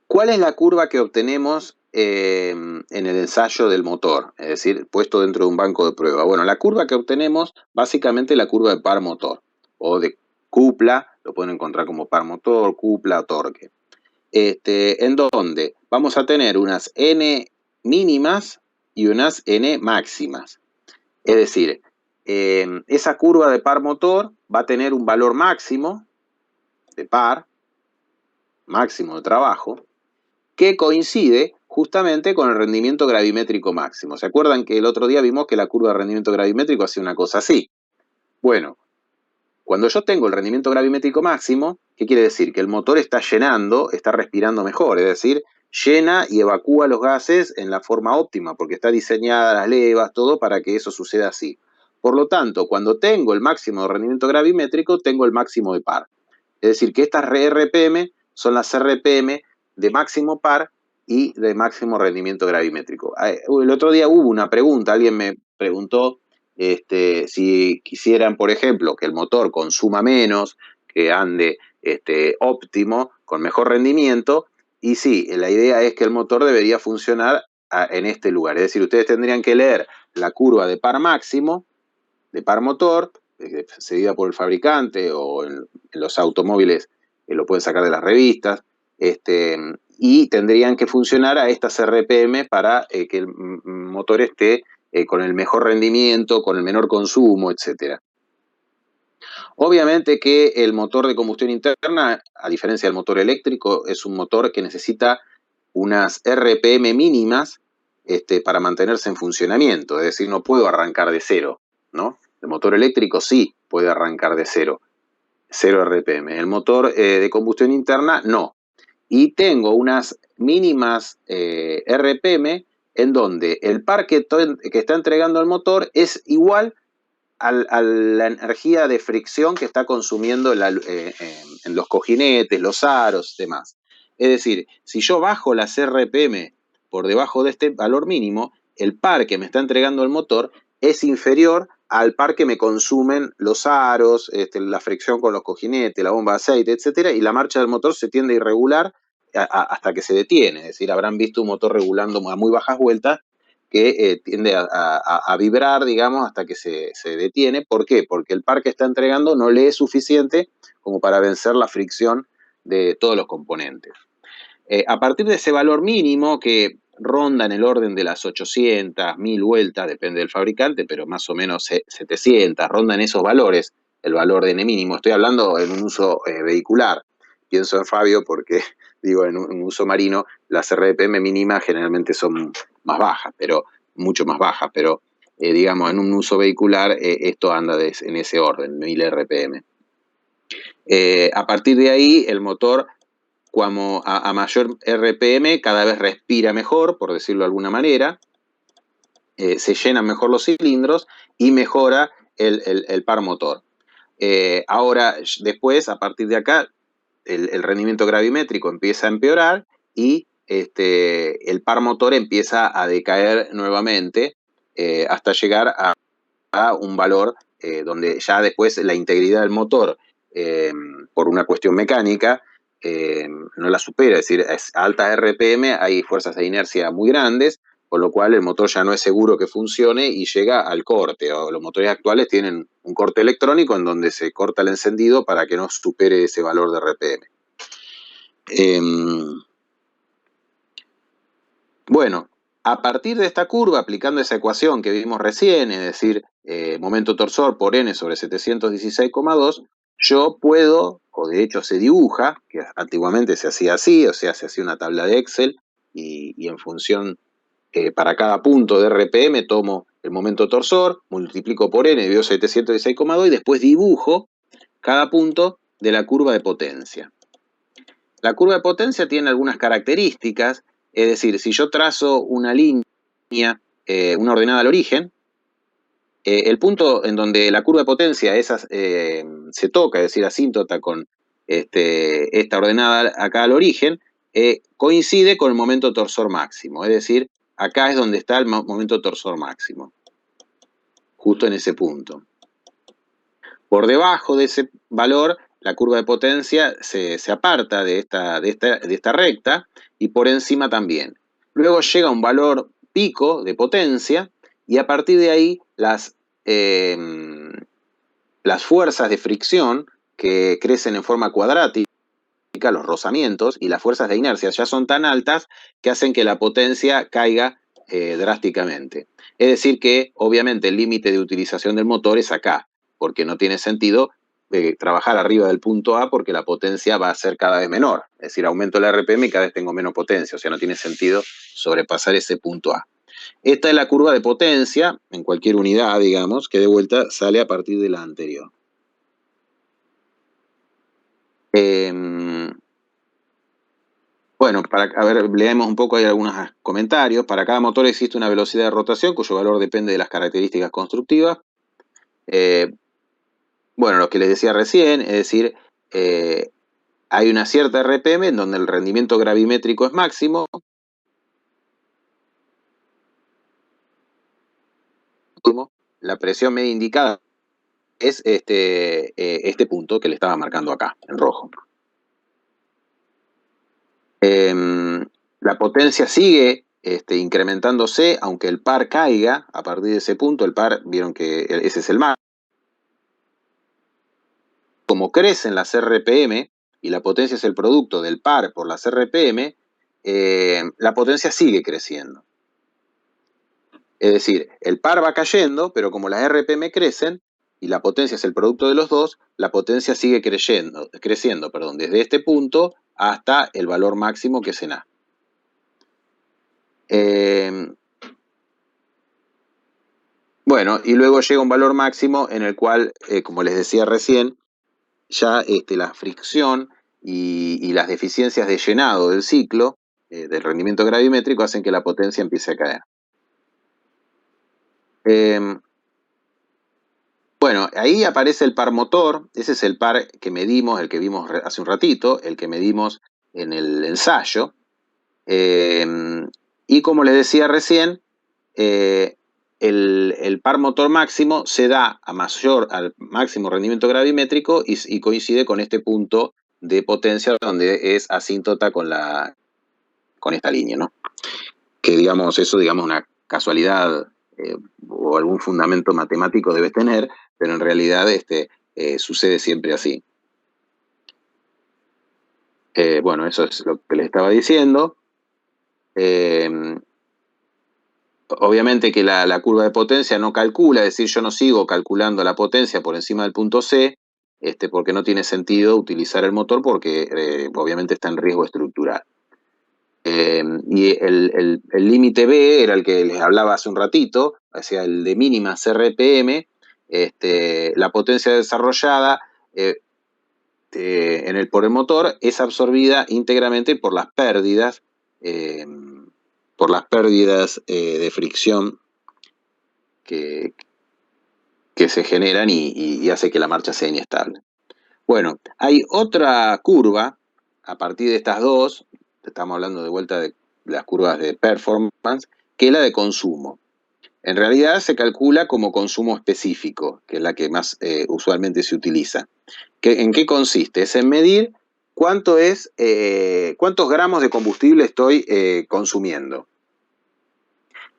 ¿cuál es la curva que obtenemos en el ensayo del motor? Es decir, puesto dentro de un banco de prueba. Bueno, la curva que obtenemos, básicamente la curva de par motor, o de cupla, lo pueden encontrar como par motor, cupla, torque. En donde vamos a tener unas n mínimas y unas n máximas. Es decir, esa curva de par motor va a tener un valor máximo de par, máximo de trabajo, que coincide justamente con el rendimiento gravimétrico máximo. ¿Se acuerdan que el otro día vimos que la curva de rendimiento gravimétrico hacía una cosa así? Bueno, cuando yo tengo el rendimiento gravimétrico máximo, ¿qué quiere decir? Que el motor está llenando, está respirando mejor, es decir, llena y evacúa los gases en la forma óptima, porque está diseñada las levas, todo para que eso suceda así. Por lo tanto, cuando tengo el máximo de rendimiento gravimétrico, tengo el máximo de par. Es decir, que estas RPM son las RPM de máximo par y de máximo rendimiento gravimétrico. El otro día hubo una pregunta, alguien me preguntó si quisieran, por ejemplo, que el motor consuma menos, que ande óptimo, con mejor rendimiento, y sí, la idea es que el motor debería funcionar en este lugar. Es decir, ustedes tendrían que leer la curva de par máximo, de par motor, seguida por el fabricante o en los automóviles lo pueden sacar de las revistas, y tendrían que funcionar a estas RPM para que el motor esté con el mejor rendimiento, con el menor consumo, etc. Obviamente que el motor de combustión interna, a diferencia del motor eléctrico, es un motor que necesita unas RPM mínimas para mantenerse en funcionamiento, es decir, no puedo arrancar de cero, ¿no? El motor eléctrico sí puede arrancar de cero RPM. El motor de combustión interna no. Y tengo unas mínimas RPM en donde el par que está entregando el motor es igual a la energía de fricción que está consumiendo en los cojinetes, los aros, demás. Es decir, si yo bajo las RPM por debajo de este valor mínimo, el par que me está entregando el motor es inferior al par que me consumen los aros, la fricción con los cojinetes, la bomba de aceite, etc. Y la marcha del motor se tiende a irregular hasta que se detiene. Es decir, habrán visto un motor regulando a muy bajas vueltas que tiende a vibrar, digamos, hasta que se detiene. ¿Por qué? Porque el par que está entregando no le es suficiente como para vencer la fricción de todos los componentes. A partir de ese valor mínimo, que ronda en el orden de las 800, 1000 vueltas, depende del fabricante, pero más o menos 700, ronda en esos valores, el valor de N mínimo. Estoy hablando en un uso vehicular. Pienso en Fabio porque, digo, en un uso marino, las RPM mínimas generalmente son más bajas, pero mucho más bajas, pero digamos, en un uso vehicular esto anda en ese orden, 1000 RPM. A partir de ahí, el motor, como a mayor RPM, cada vez respira mejor, por decirlo de alguna manera, se llenan mejor los cilindros y mejora el par motor. Ahora, después, a partir de acá, el rendimiento gravimétrico empieza a empeorar y el par motor empieza a decaer nuevamente hasta llegar a un valor donde ya después la integridad del motor, por una cuestión mecánica, no la supera. Es decir, a altas RPM hay fuerzas de inercia muy grandes, con lo cual el motor ya no es seguro que funcione y llega al corte. Los motores actuales tienen un corte electrónico en donde se corta el encendido para que no supere ese valor de RPM. Bueno, a partir de esta curva, aplicando esa ecuación que vimos recién, es decir, momento torsor por n sobre 716,2, yo puedo, o de hecho se dibuja, que antiguamente se hacía así, o sea, se hacía una tabla de Excel y en función, para cada punto de RPM tomo el momento torsor, multiplico por n, divido 716,2 y después dibujo cada punto de la curva de potencia. La curva de potencia tiene algunas características. Es decir, si yo trazo una línea, una ordenada al origen, el punto en donde la curva de potencia se toca, es decir, asíntota con esta ordenada acá al origen, coincide con el momento torsor máximo. Es decir, acá es donde está el momento torsor máximo, justo en ese punto. Por debajo de ese valor, la curva de potencia se aparta de esta recta y por encima también. Luego llega un valor pico de potencia y a partir de ahí las fuerzas de fricción que crecen en forma cuadrática, los rozamientos, y las fuerzas de inercia ya son tan altas que hacen que la potencia caiga drásticamente. Es decir que obviamente el límite de utilización del motor es acá, porque no tiene sentido trabajar arriba del punto A porque la potencia va a ser cada vez menor. Es decir, aumento la RPM y cada vez tengo menos potencia, o sea, no tiene sentido sobrepasar ese punto A. Esta es la curva de potencia en cualquier unidad, digamos, que de vuelta sale a partir de la anterior. Bueno, leemos un poco, hay algunos comentarios. Para cada motor existe una velocidad de rotación cuyo valor depende de las características constructivas. Bueno, lo que les decía recién, es decir, hay una cierta RPM en donde el rendimiento gravimétrico es máximo, la presión media indicada es este punto que le estaba marcando acá, en rojo. La potencia sigue incrementándose, aunque el par caiga a partir de ese punto. El par, vieron que ese es el máximo. Como crecen las RPM, y la potencia es el producto del par por las RPM, la potencia sigue creciendo. Es decir, el par va cayendo, pero como las RPM crecen, y la potencia es el producto de los dos, la potencia sigue creciendo, desde este punto hasta el valor máximo que es en A. Bueno, y luego llega un valor máximo en el cual, como les decía recién, ya la fricción y las deficiencias de llenado del ciclo, del rendimiento gravimétrico, hacen que la potencia empiece a caer. Bueno, ahí aparece el par motor. Ese es el par que medimos, el que vimos hace un ratito, el que medimos en el ensayo. Y como les decía recién, el par motor máximo se da al máximo rendimiento gravimétrico y coincide con este punto de potencia donde es asíntota con esta línea, ¿no? Que digamos, eso digamos una casualidad o algún fundamento matemático debe tener, pero en realidad sucede siempre así. Bueno, eso es lo que les estaba diciendo. Obviamente que la curva de potencia no calcula, es decir, yo no sigo calculando la potencia por encima del punto C, porque no tiene sentido utilizar el motor porque obviamente está en riesgo estructural. Y el límite B era el que les hablaba hace un ratito, o sea, el de mínimas RPM, la potencia desarrollada por el motor es absorbida íntegramente por las pérdidas de fricción que se generan y hace que la marcha sea inestable. Bueno, hay otra curva a partir de estas dos, estamos hablando de vuelta de las curvas de performance, que es la de consumo. En realidad se calcula como consumo específico, que es la que más usualmente se utiliza. ¿En qué consiste? Es en medir cuántos gramos de combustible estoy consumiendo.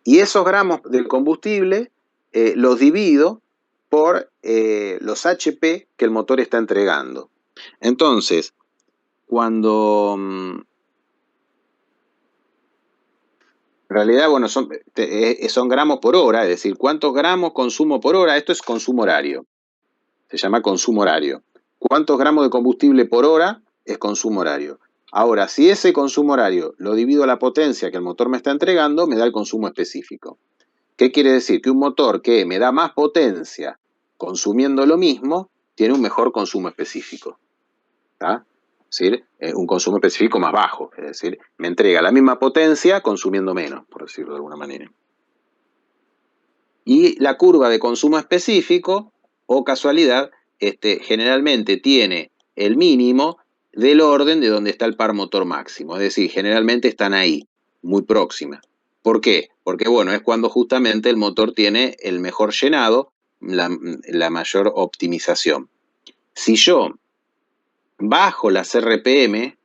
Y esos gramos del combustible los divido por los HP que el motor está entregando. Entonces, cuando en realidad, bueno, son gramos por hora, es decir, ¿cuántos gramos consumo por hora? Esto es consumo horario. Se llama consumo horario. ¿Cuántos gramos de combustible por hora? Es consumo horario. Ahora, si ese consumo horario lo divido a la potencia que el motor me está entregando, me da el consumo específico. ¿Qué quiere decir? Que un motor que me da más potencia consumiendo lo mismo, tiene un mejor consumo específico. ¿Está? Es decir, un consumo específico más bajo. Es decir, me entrega la misma potencia consumiendo menos, por decirlo de alguna manera. Y la curva de consumo específico, o casualidad, generalmente tiene el mínimo del orden de donde está el par motor máximo. Es decir, generalmente están ahí, muy próxima. ¿Por qué? Porque, bueno, es cuando justamente el motor tiene el mejor llenado, la mayor optimización. Si yo bajo las RPM,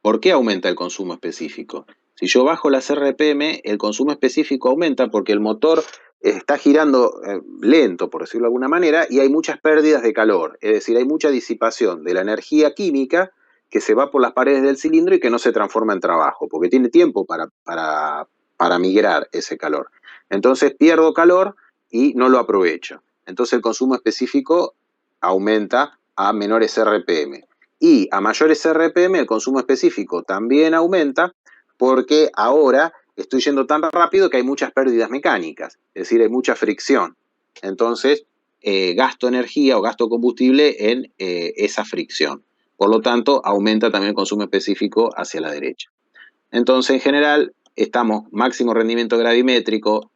¿por qué aumenta el consumo específico? Si yo bajo las RPM, el consumo específico aumenta porque el motor está girando lento, por decirlo de alguna manera, y hay muchas pérdidas de calor. Es decir, hay mucha disipación de la energía química que se va por las paredes del cilindro y que no se transforma en trabajo, porque tiene tiempo para migrar ese calor. Entonces pierdo calor y no lo aprovecho. Entonces el consumo específico aumenta a menores RPM. Y a mayores RPM el consumo específico también aumenta porque ahora estoy yendo tan rápido que hay muchas pérdidas mecánicas, es decir, hay mucha fricción. Entonces, gasto energía o gasto combustible en esa fricción. Por lo tanto, aumenta también el consumo específico hacia la derecha. Entonces, en general, estamos máximo rendimiento gravimétrico,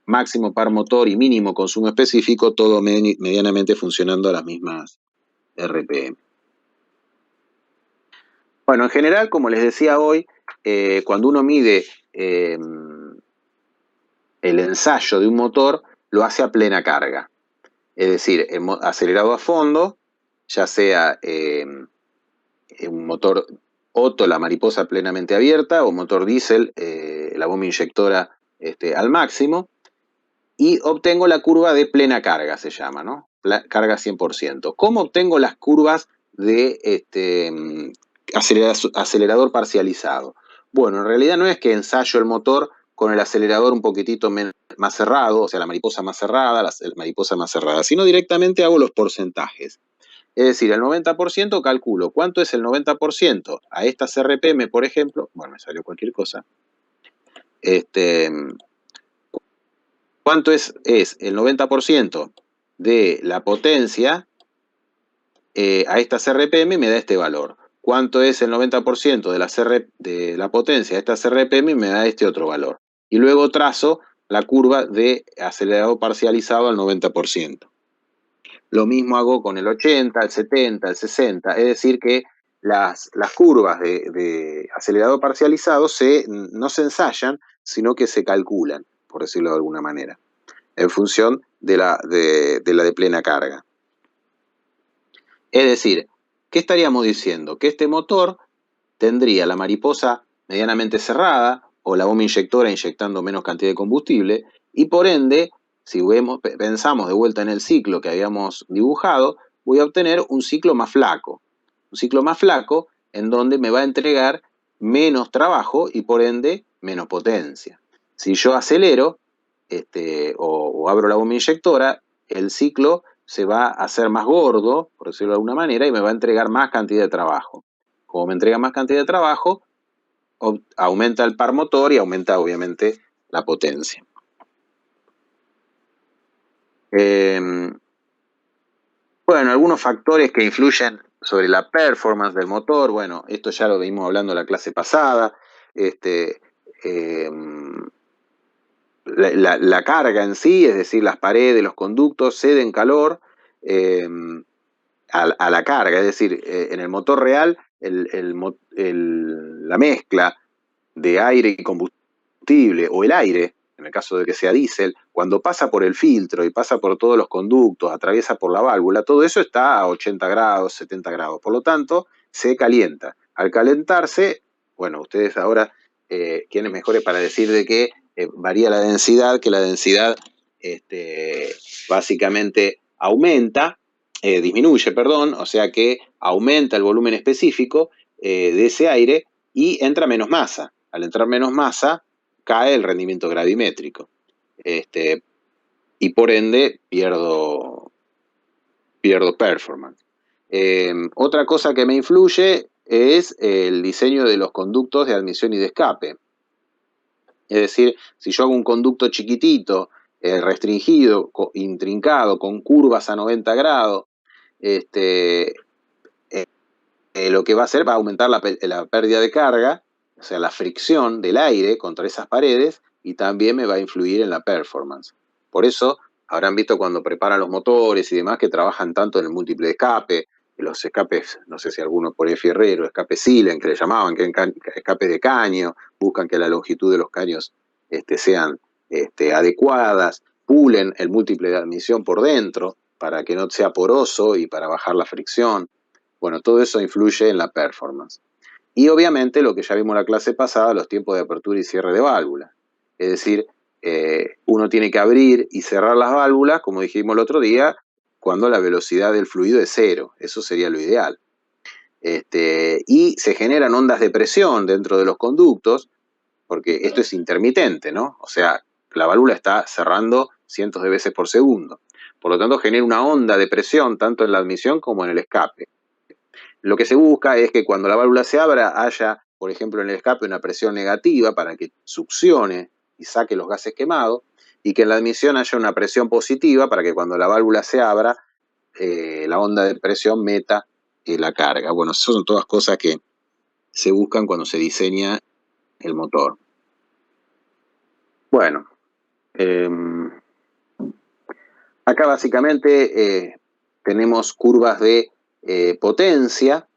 máximo par motor y mínimo consumo específico, todo medianamente funcionando a las mismas RPM. Bueno, en general, como les decía hoy, cuando uno mide el ensayo de un motor, lo hace a plena carga. Es decir, acelerado a fondo, ya sea un motor Otto, la mariposa plenamente abierta, o motor diésel, la bomba inyectora al máximo, y obtengo la curva de plena carga, se llama, ¿no? Carga 100%. ¿Cómo obtengo las curvas de acelerador parcializado? Bueno, en realidad no es que ensayo el motor con el acelerador un poquitito más cerrado, o sea, la mariposa más cerrada, sino directamente hago los porcentajes. Es decir, el 90% calculo. ¿Cuánto es el 90%? A estas RPM, por ejemplo, bueno, me salió cualquier cosa. ¿Cuánto es el 90% de la potencia a estas RPM? Me da este valor. ¿Cuánto es el 90% de la potencia a estas RPM? Me da este otro valor. Y luego trazo la curva de acelerador parcializado al 90%. Lo mismo hago con el 80, el 70, el 60. Es decir que las curvas de acelerador parcializado no se ensayan, sino que se calculan, por decirlo de alguna manera, en función de la de plena carga. Es decir, ¿qué estaríamos diciendo? Que este motor tendría la mariposa medianamente cerrada o la bomba inyectora inyectando menos cantidad de combustible y por ende, si pensamos de vuelta en el ciclo que habíamos dibujado, voy a obtener un ciclo más flaco. Un ciclo más flaco en donde me va a entregar menos trabajo y por ende menos potencia. Si yo acelero o abro la bomba inyectora, el ciclo se va a hacer más gordo, por decirlo de alguna manera, y me va a entregar más cantidad de trabajo. Como me entrega más cantidad de trabajo, aumenta el par motor y aumenta obviamente la potencia. Bueno, algunos factores que influyen sobre la performance del motor, bueno, esto ya lo venimos hablando en la clase pasada, la carga en sí, es decir, las paredes, los conductos ceden calor a la carga, es decir, en el motor real la mezcla de aire y combustible, o el aire, en el caso de que sea diésel, cuando pasa por el filtro y pasa por todos los conductos, atraviesa por la válvula, todo eso está a 80 grados, 70 grados, por lo tanto, se calienta. Al calentarse, bueno, ustedes ahora, ¿quiénes mejores para decir de que varía la densidad, que la densidad básicamente disminuye, o sea que aumenta el volumen específico de ese aire y entra menos masa. Al entrar menos masa, cae el rendimiento gravimétrico. Y por ende, pierdo performance. Otra cosa que me influye es el diseño de los conductos de admisión y de escape. Es decir, si yo hago un conducto chiquitito, restringido, intrincado, con curvas a 90 grados, lo que va a hacer va a aumentar la pérdida de carga, o sea, la fricción del aire contra esas paredes, y también me va a influir en la performance. Por eso, habrán visto cuando preparan los motores y demás que trabajan tanto en el múltiple de escape, los escapes, no sé si algunos por ahí fierrero, escape Silen, que le llamaban, que escape de caño, buscan que la longitud de los caños sean adecuadas, pulen el múltiple de admisión por dentro para que no sea poroso y para bajar la fricción. Bueno, todo eso influye en la performance. Y obviamente lo que ya vimos en la clase pasada, los tiempos de apertura y cierre de válvulas. Es decir, uno tiene que abrir y cerrar las válvulas, como dijimos el otro día, cuando la velocidad del fluido es 0. Eso sería lo ideal. Y se generan ondas de presión dentro de los conductos, porque esto es intermitente, ¿no? O sea, la válvula está cerrando cientos de veces por segundo. Por lo tanto, genera una onda de presión tanto en la admisión como en el escape. Lo que se busca es que cuando la válvula se abra haya, por ejemplo, en el escape una presión negativa para que succione y saque los gases quemados, y que en la admisión haya una presión positiva para que cuando la válvula se abra, la onda de presión meta la carga. Bueno, esas son todas cosas que se buscan cuando se diseña el motor. Bueno, acá básicamente tenemos curvas de potencia.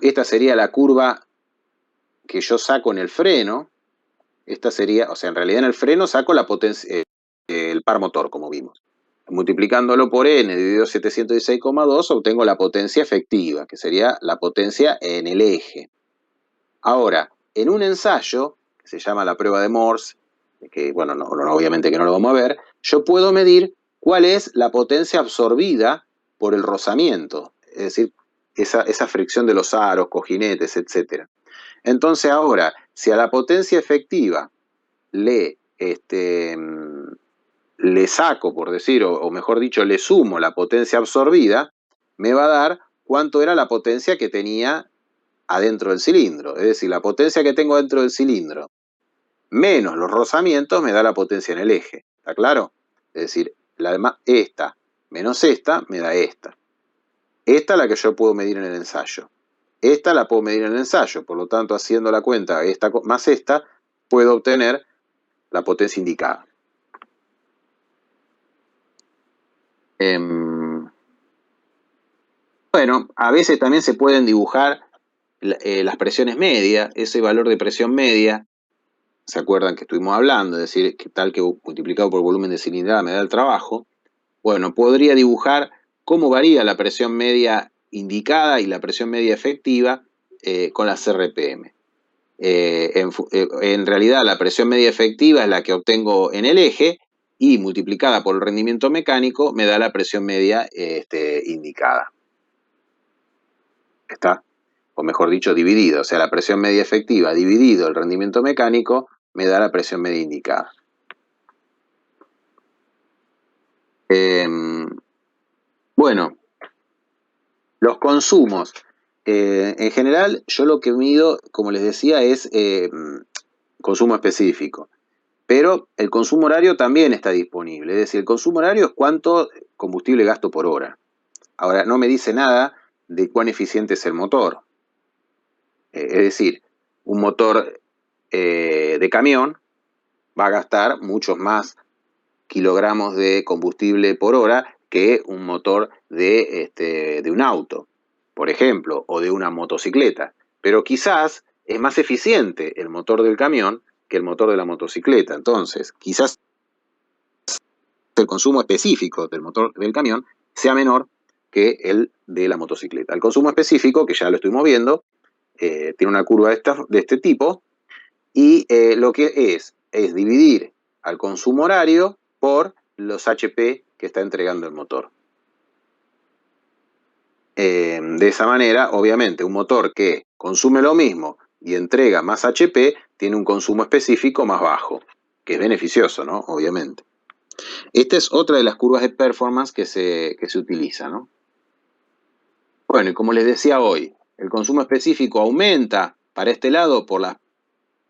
Esta sería la curva que yo saco en el freno. Esta sería, o sea, en realidad en el freno saco la potencia, el par motor, como vimos. Multiplicándolo por n dividido 716,2 obtengo la potencia efectiva, que sería la potencia en el eje. Ahora, en un ensayo, que se llama la prueba de Morse, que bueno, obviamente que no lo vamos a ver, yo puedo medir cuál es la potencia absorbida por el rozamiento, es decir, esa fricción de los aros, cojinetes, etc. Entonces ahora, si a la potencia efectiva le saco, por decir, o mejor dicho, le sumo la potencia absorbida, me va a dar cuánto era la potencia que tenía adentro del cilindro. Es decir, la potencia que tengo dentro del cilindro menos los rozamientos me da la potencia en el eje. ¿Está claro? Es decir, esta menos esta me da esta. Esta es la que yo puedo medir en el ensayo. Esta la puedo medir en el ensayo. Por lo tanto, haciendo la cuenta esta más esta, puedo obtener la potencia indicada. Bueno, a veces también se pueden dibujar las presiones medias, ese valor de presión media, ¿se acuerdan que estuvimos hablando? Es decir, que tal que multiplicado por volumen de cilindrada me da el trabajo. Bueno, podría dibujar cómo varía la presión media indicada y la presión media efectiva con las RPM. En realidad, la presión media efectiva es la que obtengo en el eje y multiplicada por el rendimiento mecánico me da la presión media indicada. ¿Está? O mejor dicho, dividido. O sea, la presión media efectiva dividido el rendimiento mecánico me da la presión media indicada. Bueno, los consumos. En general, yo lo que mido, como les decía, es consumo específico. Pero el consumo horario también está disponible. Es decir, el consumo horario es cuánto combustible gasto por hora. Ahora, no me dice nada de cuán eficiente es el motor. Es decir, un motor de camión va a gastar muchos más kilogramos de combustible por hora que un motor de un auto, por ejemplo, o de una motocicleta. Pero quizás es más eficiente el motor del camión que el motor de la motocicleta. Entonces, quizás el consumo específico del motor del camión sea menor que el de la motocicleta. El consumo específico, que ya lo estuvimos viendo, tiene una curva de este tipo, y lo que es dividir al consumo horario por los HP que está entregando el motor. De esa manera, obviamente, un motor que consume lo mismo y entrega más HP tiene un consumo específico más bajo, que es beneficioso, ¿no? Obviamente. Esta es otra de las curvas de performance que se utiliza, ¿no? Bueno, y como les decía hoy, el consumo específico aumenta para este lado por la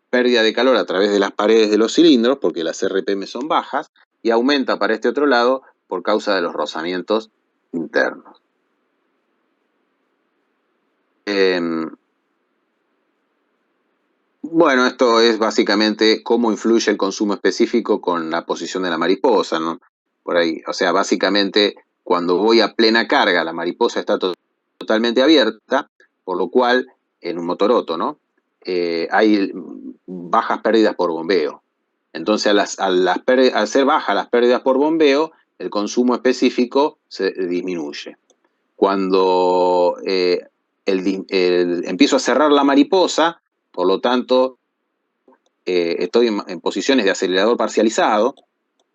pérdida de calor a través de las paredes de los cilindros, porque las RPM son bajas, y aumenta para este otro lado por causa de los rozamientos internos. Bueno, esto es básicamente cómo influye el consumo específico con la posición de la mariposa, ¿no? Por ahí, o sea, básicamente cuando voy a plena carga, la mariposa está totalmente abierta, por lo cual en un motor Otto, ¿no? Hay bajas pérdidas por bombeo. Entonces, al ser bajas las pérdidas por bombeo, el consumo específico se disminuye. Cuando empiezo a cerrar la mariposa, por lo tanto, estoy en posiciones de acelerador parcializado,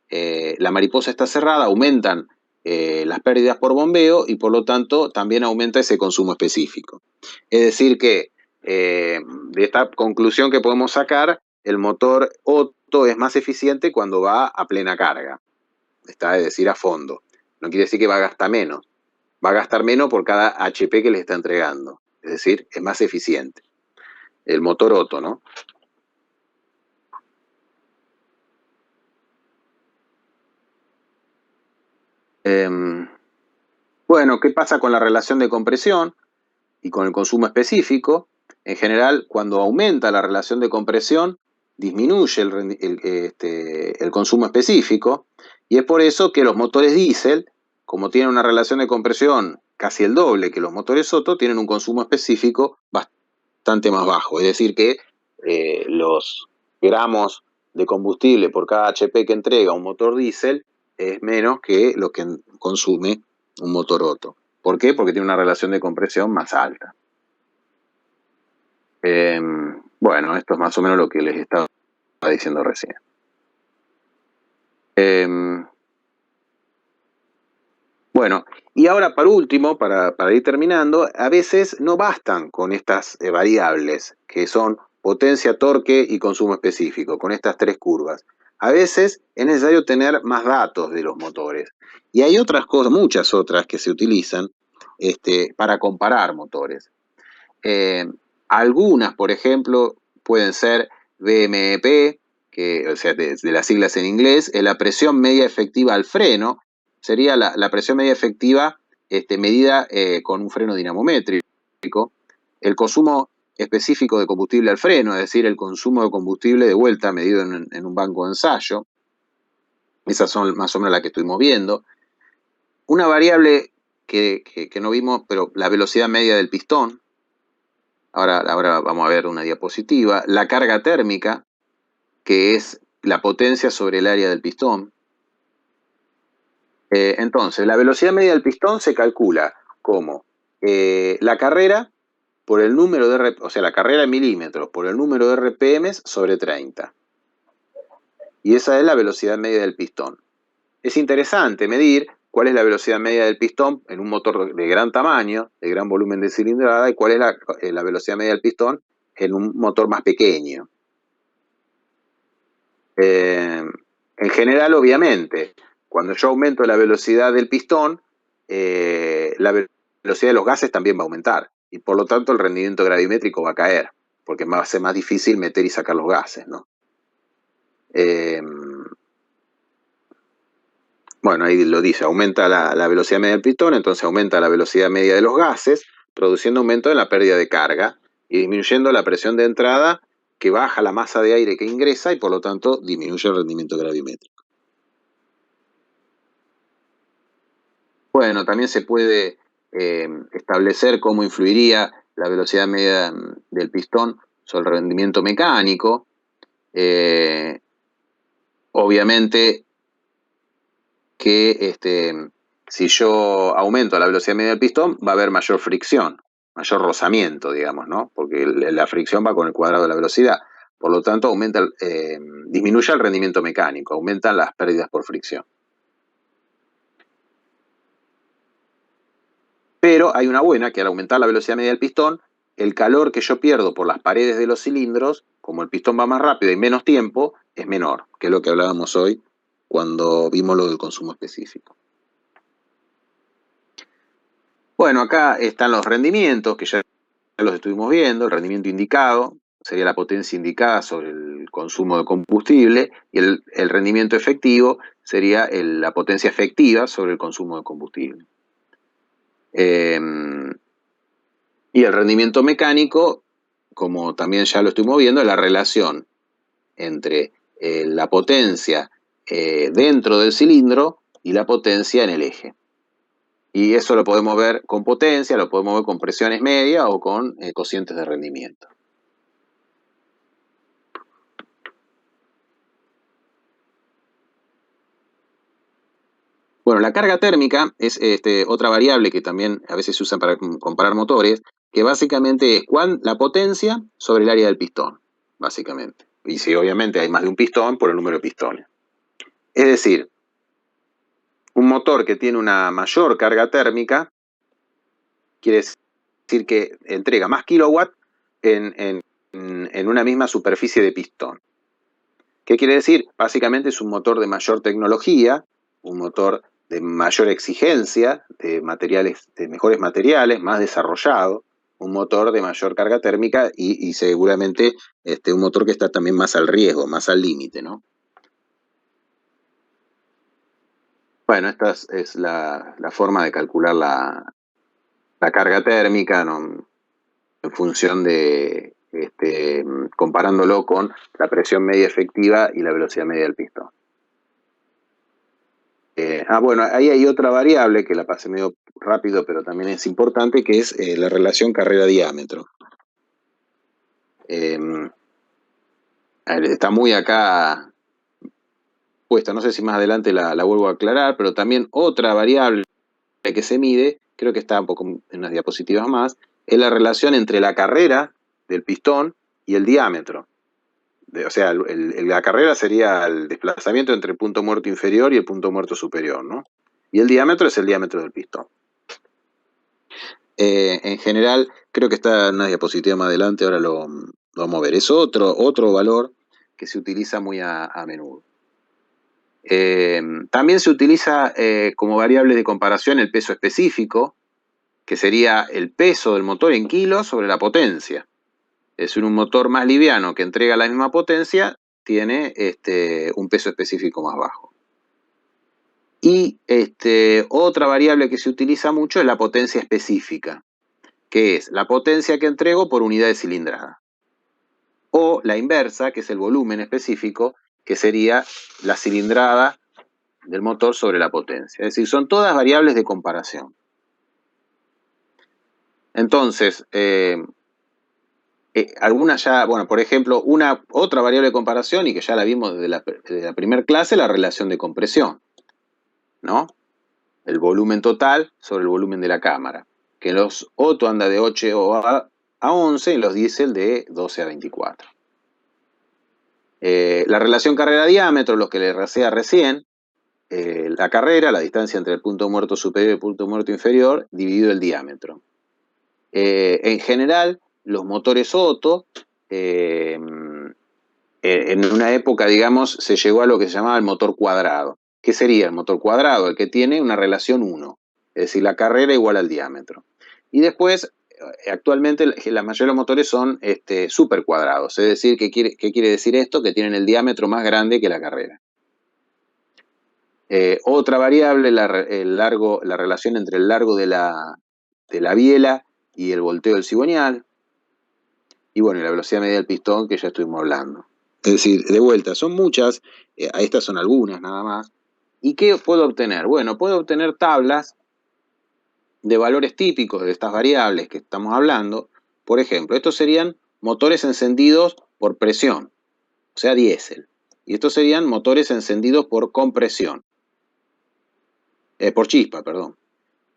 la mariposa está cerrada, aumentan las pérdidas por bombeo y por lo tanto también aumenta ese consumo específico. Es decir que de esta conclusión que podemos sacar, el motor Otto es más eficiente cuando va a plena carga, es decir, a fondo. No quiere decir que va a gastar menos, va a gastar menos por cada HP que le está entregando, es decir, es más eficiente. El motor Otto, ¿no? Bueno, ¿qué pasa con la relación de compresión y con el consumo específico? En general, cuando aumenta la relación de compresión, disminuye el consumo específico, y es por eso que los motores diésel, como tienen una relación de compresión casi el doble que los motores Otto, tienen un consumo específico bastante más bajo. Es decir que los gramos de combustible por cada HP que entrega un motor diésel es menos que lo que consume un motor Otto. ¿Por qué? Porque tiene una relación de compresión más alta. Bueno, esto es más o menos lo que les estaba diciendo recién. Bueno, y ahora para último, para ir terminando, a veces no bastan con estas variables, que son potencia, torque y consumo específico, con estas tres curvas. A veces es necesario tener más datos de los motores. Y hay otras cosas, muchas otras que se utilizan para comparar motores. Algunas, por ejemplo, pueden ser VMEP, que, o sea, de las siglas en inglés, es la presión media efectiva al freno, sería la presión media efectiva medida con un freno dinamométrico, el consumo específico de combustible al freno, es decir, el consumo de combustible de vuelta medido en un banco de ensayo. Esas son más o menos las que estuvimos viendo. Una variable que no vimos, pero la velocidad media del pistón. Ahora vamos a ver una diapositiva. La carga térmica, que es la potencia sobre el área del pistón. Entonces, la velocidad media del pistón se calcula como la carrera por el número de o sea, la carrera en milímetros por el número de RPMs sobre 30. Y esa es la velocidad media del pistón. Es interesante medir cuál es la velocidad media del pistón en un motor de gran tamaño, de gran volumen de cilindrada, y cuál es la velocidad media del pistón en un motor más pequeño. En general, obviamente, cuando yo aumento la velocidad del pistón, la velocidad de los gases también va a aumentar, y por lo tanto el rendimiento gravimétrico va a caer, porque va a ser más difícil meter y sacar los gases, ¿no? Bueno, ahí lo dice, aumenta la velocidad media del pistón, entonces aumenta la velocidad media de los gases, produciendo aumento en la pérdida de carga y disminuyendo la presión de entrada, que baja la masa de aire que ingresa y por lo tanto disminuye el rendimiento gravimétrico. Bueno, también se puede establecer cómo influiría la velocidad media del pistón sobre el rendimiento mecánico. Obviamente que si yo aumento la velocidad media del pistón, va a haber mayor fricción, mayor rozamiento, digamos, ¿no? Porque la fricción va con el cuadrado de la velocidad. Por lo tanto, disminuye el rendimiento mecánico, aumentan las pérdidas por fricción. Pero hay una buena, que al aumentar la velocidad media del pistón, el calor que yo pierdo por las paredes de los cilindros, como el pistón va más rápido y menos tiempo, es menor, que es lo que hablábamos hoy cuando vimos lo del consumo específico. Bueno, acá están los rendimientos, que ya los estuvimos viendo. El rendimiento indicado sería la potencia indicada sobre el consumo de combustible, y el rendimiento efectivo sería la potencia efectiva sobre el consumo de combustible. Y el rendimiento mecánico, como también ya lo estuvimos viendo, es la relación entre la potencia dentro del cilindro y la potencia en el eje. Y eso lo podemos ver con potencia, lo podemos ver con presiones medias o con cocientes de rendimiento. Bueno, la carga térmica es otra variable que también a veces se usa para comparar motores, que básicamente es la potencia sobre el área del pistón, básicamente. Y si obviamente hay más de un pistón, por el número de pistones. Es decir, un motor que tiene una mayor carga térmica quiere decir que entrega más kilowatt en una misma superficie de pistón. ¿Qué quiere decir? Básicamente es un motor de mayor tecnología, un motor de mayor exigencia, de mejores materiales, más desarrollado, un motor de mayor carga térmica y seguramente un motor que está también más al riesgo, más al límite, ¿no? Bueno, esta es la forma de calcular la carga térmica, ¿no? En función de, comparándolo con la presión media efectiva y la velocidad media del pistón. Bueno, ahí hay otra variable que la pasé medio rápido, pero también es importante, que es la relación carrera-diámetro. está muy acá puesta, no sé si más adelante la vuelvo a aclarar, pero también otra variable que se mide, creo que está un poco en unas diapositivas más, es la relación entre la carrera del pistón y el diámetro. O sea, la carrera sería el desplazamiento entre el punto muerto inferior y el punto muerto superior, ¿no? Y el diámetro es el diámetro del pistón. En general, creo que está en una diapositiva más adelante, ahora lo vamos a ver. Es otro valor que se utiliza muy a menudo. También se utiliza como variable de comparación el peso específico, que sería el peso del motor en kilos sobre la potencia. Es decir, un motor más liviano que entrega la misma potencia tiene un peso específico más bajo. Y otra variable que se utiliza mucho es la potencia específica, que es la potencia que entrego por unidad de cilindrada. O la inversa, que es el volumen específico, que sería la cilindrada del motor sobre la potencia. Es decir, son todas variables de comparación. Entonces, algunas ya, bueno, por ejemplo, otra variable de comparación, y que ya la vimos desde la primera clase, la relación de compresión, ¿no? El volumen total sobre el volumen de la cámara, que en los Otto anda de 8 a 11 y en los diésel de 12 a 24. La relación carrera-diámetro, los que le decía recién, la carrera, la distancia entre el punto muerto superior y el punto muerto inferior, dividido el diámetro. En general, los motores Otto, en una época, digamos, se llegó a lo que se llamaba el motor cuadrado. ¿Qué sería el motor cuadrado? El que tiene una relación 1, es decir, la carrera igual al diámetro. Y después, actualmente, la mayoría de los motores son supercuadrados, es decir, ¿qué quiere decir esto? Que tienen el diámetro más grande que la carrera. Otra variable, la relación entre el largo de la biela y el volteo del cigüeñal. Y bueno, la velocidad media del pistón, que ya estuvimos hablando. Es decir, de vuelta, son muchas, estas son algunas nada más. ¿Y qué puedo obtener? Bueno, puedo obtener tablas de valores típicos de estas variables que estamos hablando. Por ejemplo, estos serían motores encendidos por presión, o sea, diésel. Y estos serían motores encendidos por compresión. Por chispa, perdón.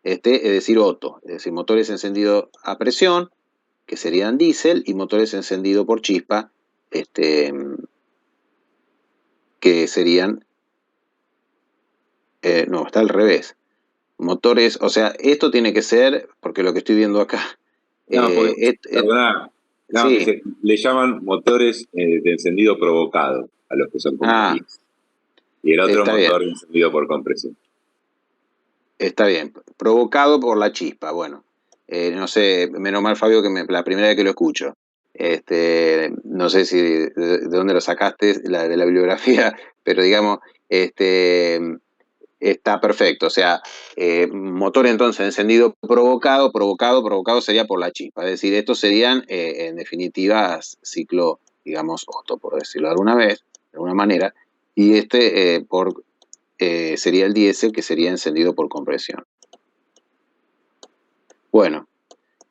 Es decir, Otto. Es decir, motores encendidos a presión, que serían diésel, y motores encendidos por chispa, que serían... no, está al revés. Motores, o sea, esto tiene que ser, porque lo que estoy viendo acá... No, perdona, no, sí. que le llaman motores de encendido provocado a los que son compatibles. Y el otro motor de encendido por compresión. Está bien, provocado por la chispa, bueno. No sé, menos mal, Fabio, que la primera vez que lo escucho. No sé si de dónde lo sacaste, de la bibliografía, pero digamos, está perfecto. O sea, motor entonces encendido provocado sería por la chispa. Es decir, estos serían, en definitiva, ciclo, digamos, Otto, por decirlo de alguna manera, y sería el diésel, que sería encendido por compresión. Bueno,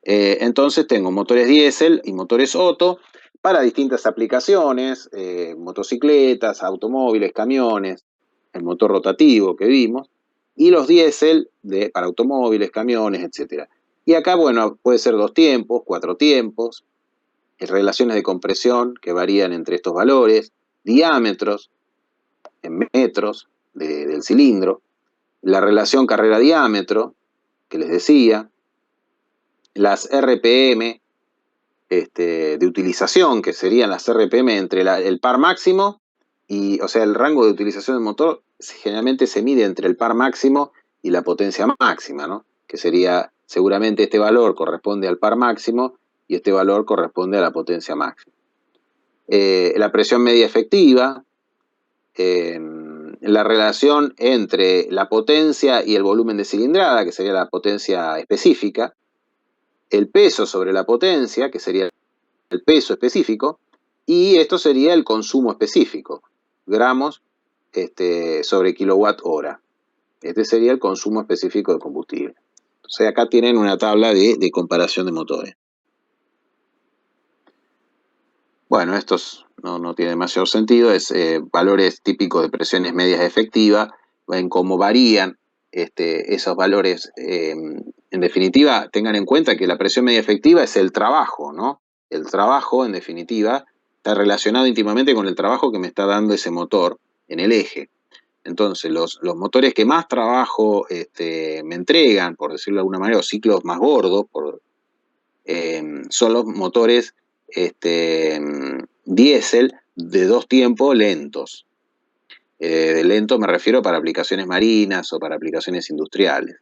entonces tengo motores diésel y motores Otto para distintas aplicaciones, motocicletas, automóviles, camiones, el motor rotativo que vimos, y los diésel para automóviles, camiones, etc. Y acá, bueno, puede ser 2 tiempos, 4 tiempos, relaciones de compresión que varían entre estos valores, diámetros en metros del cilindro, la relación carrera-diámetro, que les decía, las RPM de utilización, que serían las RPM entre el par máximo y, o sea, el rango de utilización del motor generalmente se mide entre el par máximo y la potencia máxima, ¿no? Que sería, seguramente este valor corresponde al par máximo y este valor corresponde a la potencia máxima. La presión media efectiva, la relación entre la potencia y el volumen de cilindrada, que sería la potencia específica, el peso sobre la potencia, que sería el peso específico, y esto sería el consumo específico, gramos sobre kilowatt hora. Este sería el consumo específico de combustible. Entonces acá tienen una tabla de comparación de motores. Bueno, estos no tiene demasiado sentido, es valores típicos de presiones medias efectivas, ven cómo varían esos valores. En definitiva, tengan en cuenta que la presión media efectiva es el trabajo, ¿no? El trabajo, en definitiva, está relacionado íntimamente con el trabajo que me está dando ese motor en el eje. Entonces, los motores que más trabajo me entregan, por decirlo de alguna manera, o ciclos más gordos, son los motores diésel de 2 tiempos lentos. De lento me refiero para aplicaciones marinas o para aplicaciones industriales.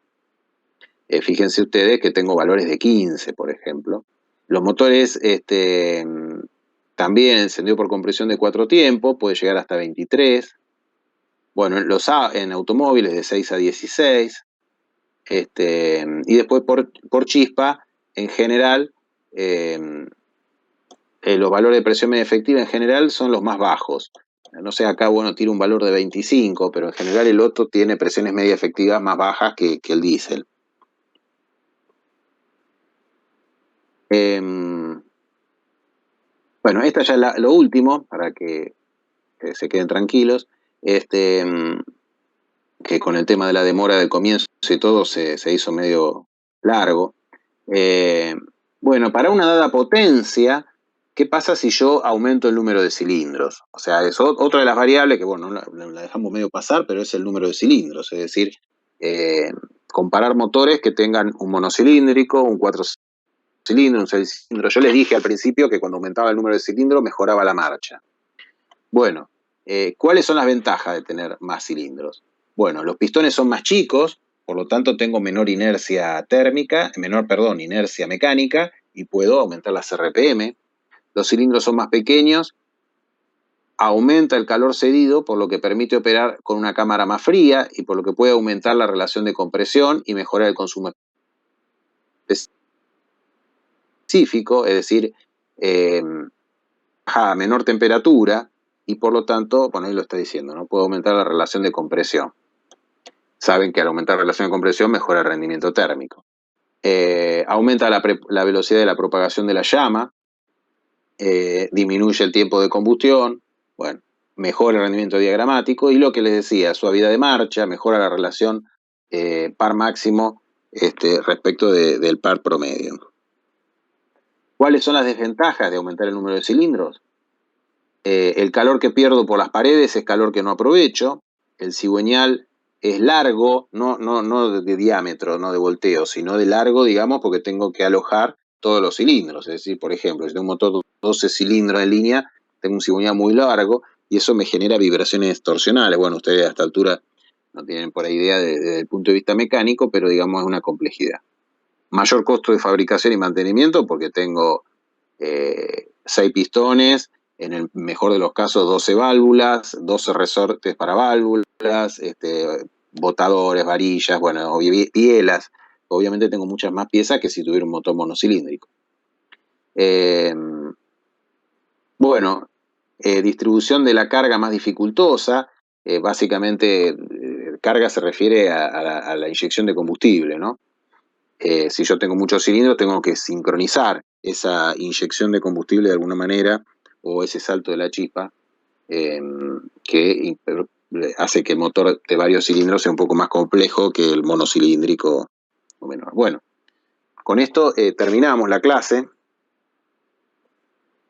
Fíjense ustedes que tengo valores de 15, por ejemplo. Los motores también encendido por compresión de 4 tiempos, puede llegar hasta 23. Bueno, en automóviles de 6 a 16. Y después por chispa, en general, los valores de presión media efectiva en general son los más bajos. No sé, acá, bueno, tiene un valor de 25, pero en general el otro tiene presiones media efectivas más bajas que el diésel. Bueno, esta ya es lo último, para que se queden tranquilos, que con el tema de la demora del comienzo y todo se hizo medio largo. Bueno, para una dada potencia, ¿qué pasa si yo aumento el número de cilindros? O sea, es otra de las variables que, bueno, la dejamos medio pasar, pero es el número de cilindros, es decir, comparar motores que tengan un monocilíndrico, un 4 cilindros, un 6 cilindros. Yo les dije al principio que cuando aumentaba el número de cilindros mejoraba la marcha. Bueno, ¿cuáles son las ventajas de tener más cilindros? Bueno, los pistones son más chicos, por lo tanto tengo menor inercia inercia mecánica y puedo aumentar las RPM. Los cilindros son más pequeños, aumenta el calor cedido, por lo que permite operar con una cámara más fría y por lo que puede aumentar la relación de compresión y mejorar el consumo específico, es decir, a menor temperatura y por lo tanto, bueno, ahí lo está diciendo, ¿no? Puede aumentar la relación de compresión. Saben que al aumentar la relación de compresión mejora el rendimiento térmico. Aumenta la velocidad de la propagación de la llama, disminuye el tiempo de combustión, bueno, mejora el rendimiento diagramático y lo que les decía, suavidad de marcha, mejora la relación par máximo respecto del par promedio. ¿Cuáles son las desventajas de aumentar el número de cilindros? El calor que pierdo por las paredes es calor que no aprovecho, el cigüeñal es largo, no de diámetro, no de volteo, sino de largo, digamos, porque tengo que alojar todos los cilindros. Es decir, por ejemplo, si tengo un motor 12 cilindros en línea, tengo un cigüeñal muy largo y eso me genera vibraciones torsionales. Bueno, ustedes a esta altura no tienen por ahí idea desde el punto de vista mecánico, pero digamos es una complejidad. Mayor costo de fabricación y mantenimiento porque tengo 6 pistones, en el mejor de los casos 12 válvulas, 12 resortes para válvulas, botadores, varillas, bueno, bielas. Obviamente tengo muchas más piezas que si tuviera un motor monocilíndrico. Bueno, distribución de la carga más dificultosa. Básicamente, carga se refiere a la inyección de combustible, ¿no? Si yo tengo muchos cilindros, tengo que sincronizar esa inyección de combustible de alguna manera o ese salto de la chispa que hace que el motor de varios cilindros sea un poco más complejo que el monocilíndrico o menor. Bueno, con esto terminamos la clase.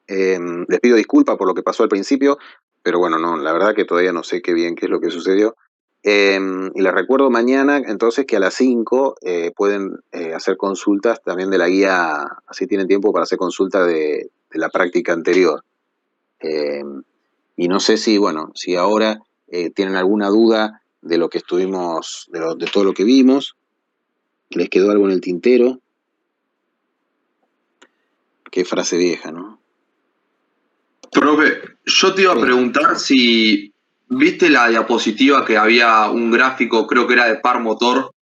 Les pido disculpas por lo que pasó al principio, pero bueno, no, la verdad que todavía no sé qué es lo que sucedió. Y les recuerdo mañana, entonces, que a las 5 pueden hacer consultas también de la guía, así tienen tiempo para hacer consulta de la práctica anterior. Y no sé si, bueno, si ahora tienen alguna duda de lo que estuvimos, de todo lo que vimos. ¿Les quedó algo en el tintero? Qué frase vieja, ¿no? Profe, yo te iba a preguntar si viste la diapositiva que había un gráfico, creo que era de par motor,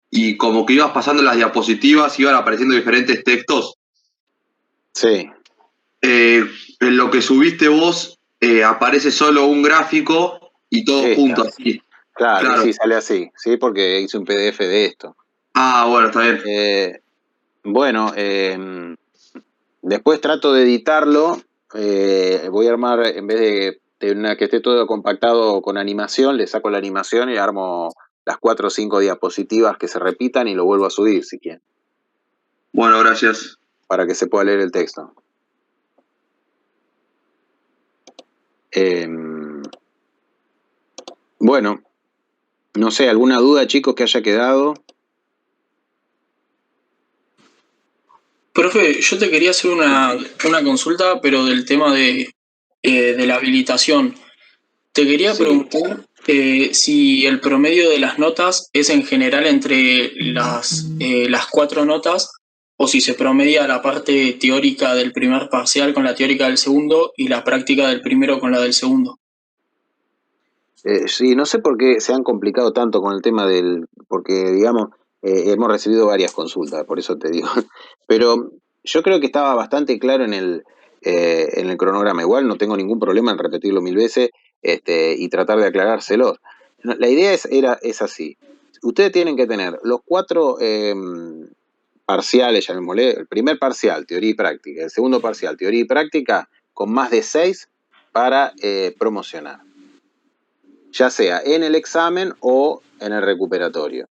y como que ibas pasando las diapositivas, iban apareciendo diferentes textos. Sí. En lo que subiste vos, aparece solo un gráfico y todo junto así. Claro, sí, sale así, sí, porque hice un PDF de esto. Ah, bueno, está bien. Bueno, después trato de editarlo voy a armar, en vez de una que esté todo compactado con animación, le saco la animación y armo las 4 o 5 diapositivas que se repitan y lo vuelvo a subir si quieren, Bueno, gracias. para que se pueda leer el texto. Bueno, no sé, ¿alguna duda, chicos, que haya quedado? Profe, yo te quería hacer una consulta, pero del tema de la habilitación. Te quería Sí. preguntar si el promedio de las notas es en general entre las 4 notas o si se promedia la parte teórica del primer parcial con la teórica del segundo y la práctica del primero con la del segundo. Sí, no sé por qué se han complicado tanto con el tema porque digamos, hemos recibido varias consultas, por eso te digo, pero yo creo que estaba bastante claro en el cronograma. Igual no tengo ningún problema en repetirlo 1000 veces y tratar de aclarárselos. La idea es así. Ustedes tienen que tener los 4 parciales, llamémosle, el primer parcial, teoría y práctica, el segundo parcial, teoría y práctica, con más de 6 para promocionar, ya sea en el examen o en el recuperatorio.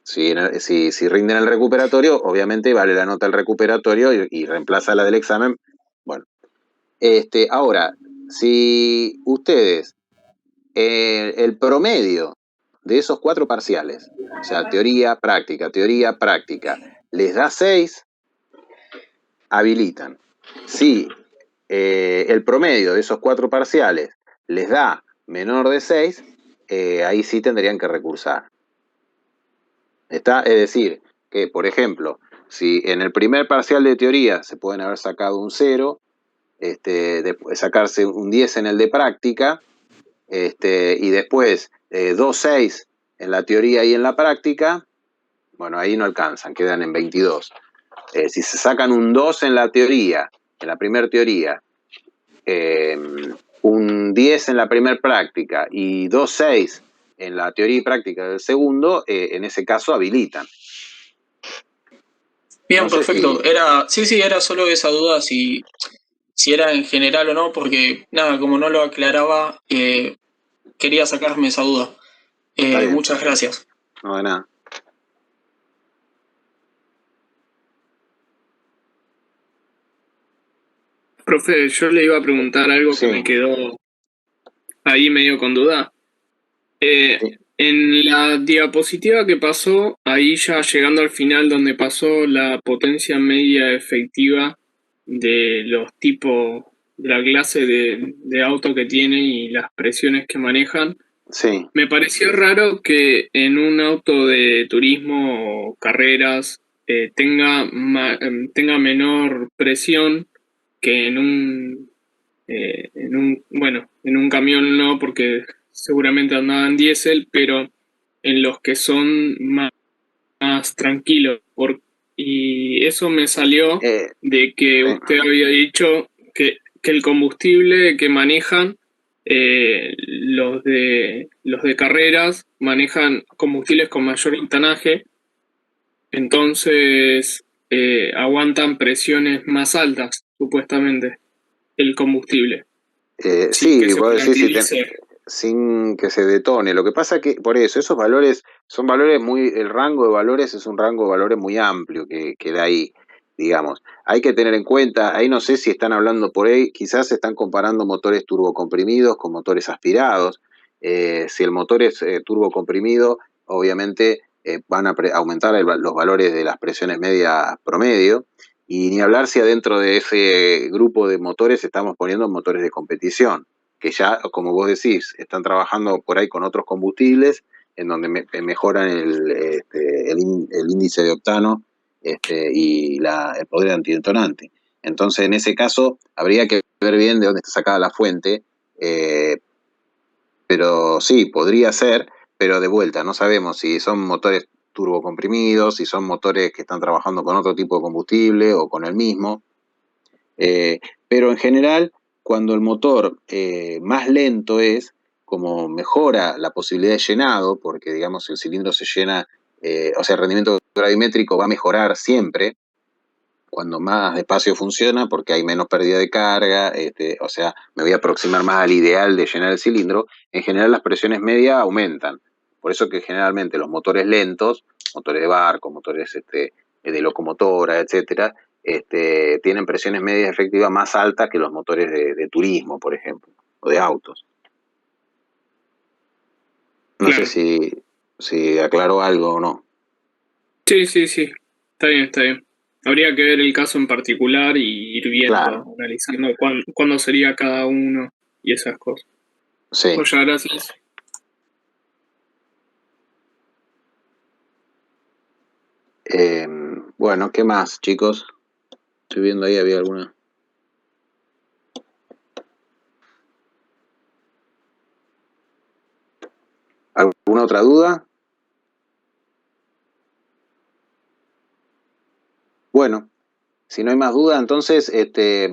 Si rinden el recuperatorio, obviamente vale la nota del recuperatorio y reemplaza la del examen. Bueno, ahora, si ustedes, el promedio de esos 4 parciales, o sea, teoría, práctica, les da 6, habilitan. Si el promedio de esos 4 parciales les da menor de 6, ahí sí tendrían que recursar. Es decir, que por ejemplo, si en el primer parcial de teoría se pueden haber sacado un 0, después sacarse un 10 en el de práctica, y después 2,6 en la teoría y en la práctica, bueno, ahí no alcanzan, quedan en 22. Si se sacan un 2 en la teoría, en la primera teoría, un 10 en la primera práctica y 2,6 en la teoría y práctica del segundo, en ese caso habilitan. Bien, No sé perfecto. Era solo esa duda si era en general o no, porque nada, como no lo aclaraba, quería sacarme esa duda. Está bien. Muchas gracias. No, de nada. Profe, yo le iba a preguntar algo Sí. que me quedó ahí medio con duda. Sí. En la diapositiva que pasó, ahí ya llegando al final donde pasó la potencia media efectiva de los tipos de la clase de auto que tiene y las presiones que manejan, Sí. me pareció raro que en un auto de turismo o carreras tenga menor presión que en un camión no, porque seguramente andaban diésel, pero en los que son más tranquilos. Y eso me salió de que Sí. usted había dicho que el combustible que manejan los de carreras manejan combustibles con mayor octanaje, entonces aguantan presiones más altas, supuestamente, el combustible. Sin que Sí, se vos decís volatilice. sin que se detone. Lo que pasa es que, por eso, esos valores son valores el rango de valores es un rango de valores muy amplio que da ahí, digamos. Hay que tener en cuenta, ahí no sé si están hablando por ahí, quizás están comparando motores turbocomprimidos con motores aspirados. Si el motor es turbocomprimido, obviamente van a aumentar los valores de las presiones medias promedio. Y ni hablar si adentro de ese grupo de motores estamos poniendo motores de competición, que ya, como vos decís, están trabajando por ahí con otros combustibles en donde mejoran el índice de octano y el poder antidetonante. Entonces, en ese caso, habría que ver bien de dónde está sacada la fuente, pero sí, podría ser, pero de vuelta, no sabemos si son motores turbocomprimidos, si son motores que están trabajando con otro tipo de combustible o con el mismo. Pero en general, cuando el motor más lento es, como mejora la posibilidad de llenado, porque digamos el cilindro se llena, o sea, el rendimiento gravimétrico va a mejorar siempre, cuando más despacio funciona porque hay menos pérdida de carga, o sea, me voy a aproximar más al ideal de llenar el cilindro. En general las presiones medias aumentan. Por eso que generalmente los motores lentos, motores de barco, motores de locomotora, etcétera, tienen presiones medias efectivas más altas que los motores de turismo, por ejemplo, o de autos. No Claro. sé si aclaró algo o no. Sí. Está bien. Habría que ver el caso en particular y ir viendo, Claro. analizando cuándo sería cada uno y esas cosas. Sí. Muchas gracias. Bueno, ¿qué más, chicos? Estoy viendo ahí, había alguna. ¿Alguna otra duda? Bueno, si no hay más duda, entonces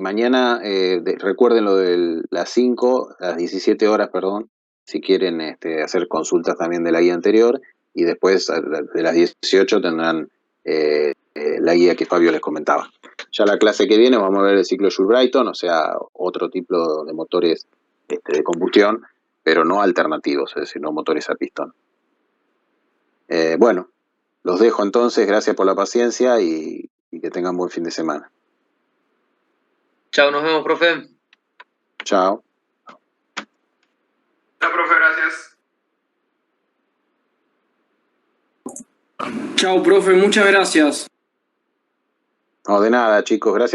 mañana recuerden lo de las 5, las 17 horas, perdón, si quieren hacer consultas también de la guía anterior, y después de las 18 tendrán la guía que Fabio les comentaba. Ya la clase que viene vamos a ver el ciclo Joule-Brayton, o sea, otro tipo de motores de combustión, pero no alternativos, es decir, no motores a pistón. Bueno, los dejo entonces, gracias por la paciencia y que tengan buen fin de semana. Chao, nos vemos, profe. Chao. Chao, profe, gracias. Chao, profe, muchas gracias. No, de nada, chicos, gracias.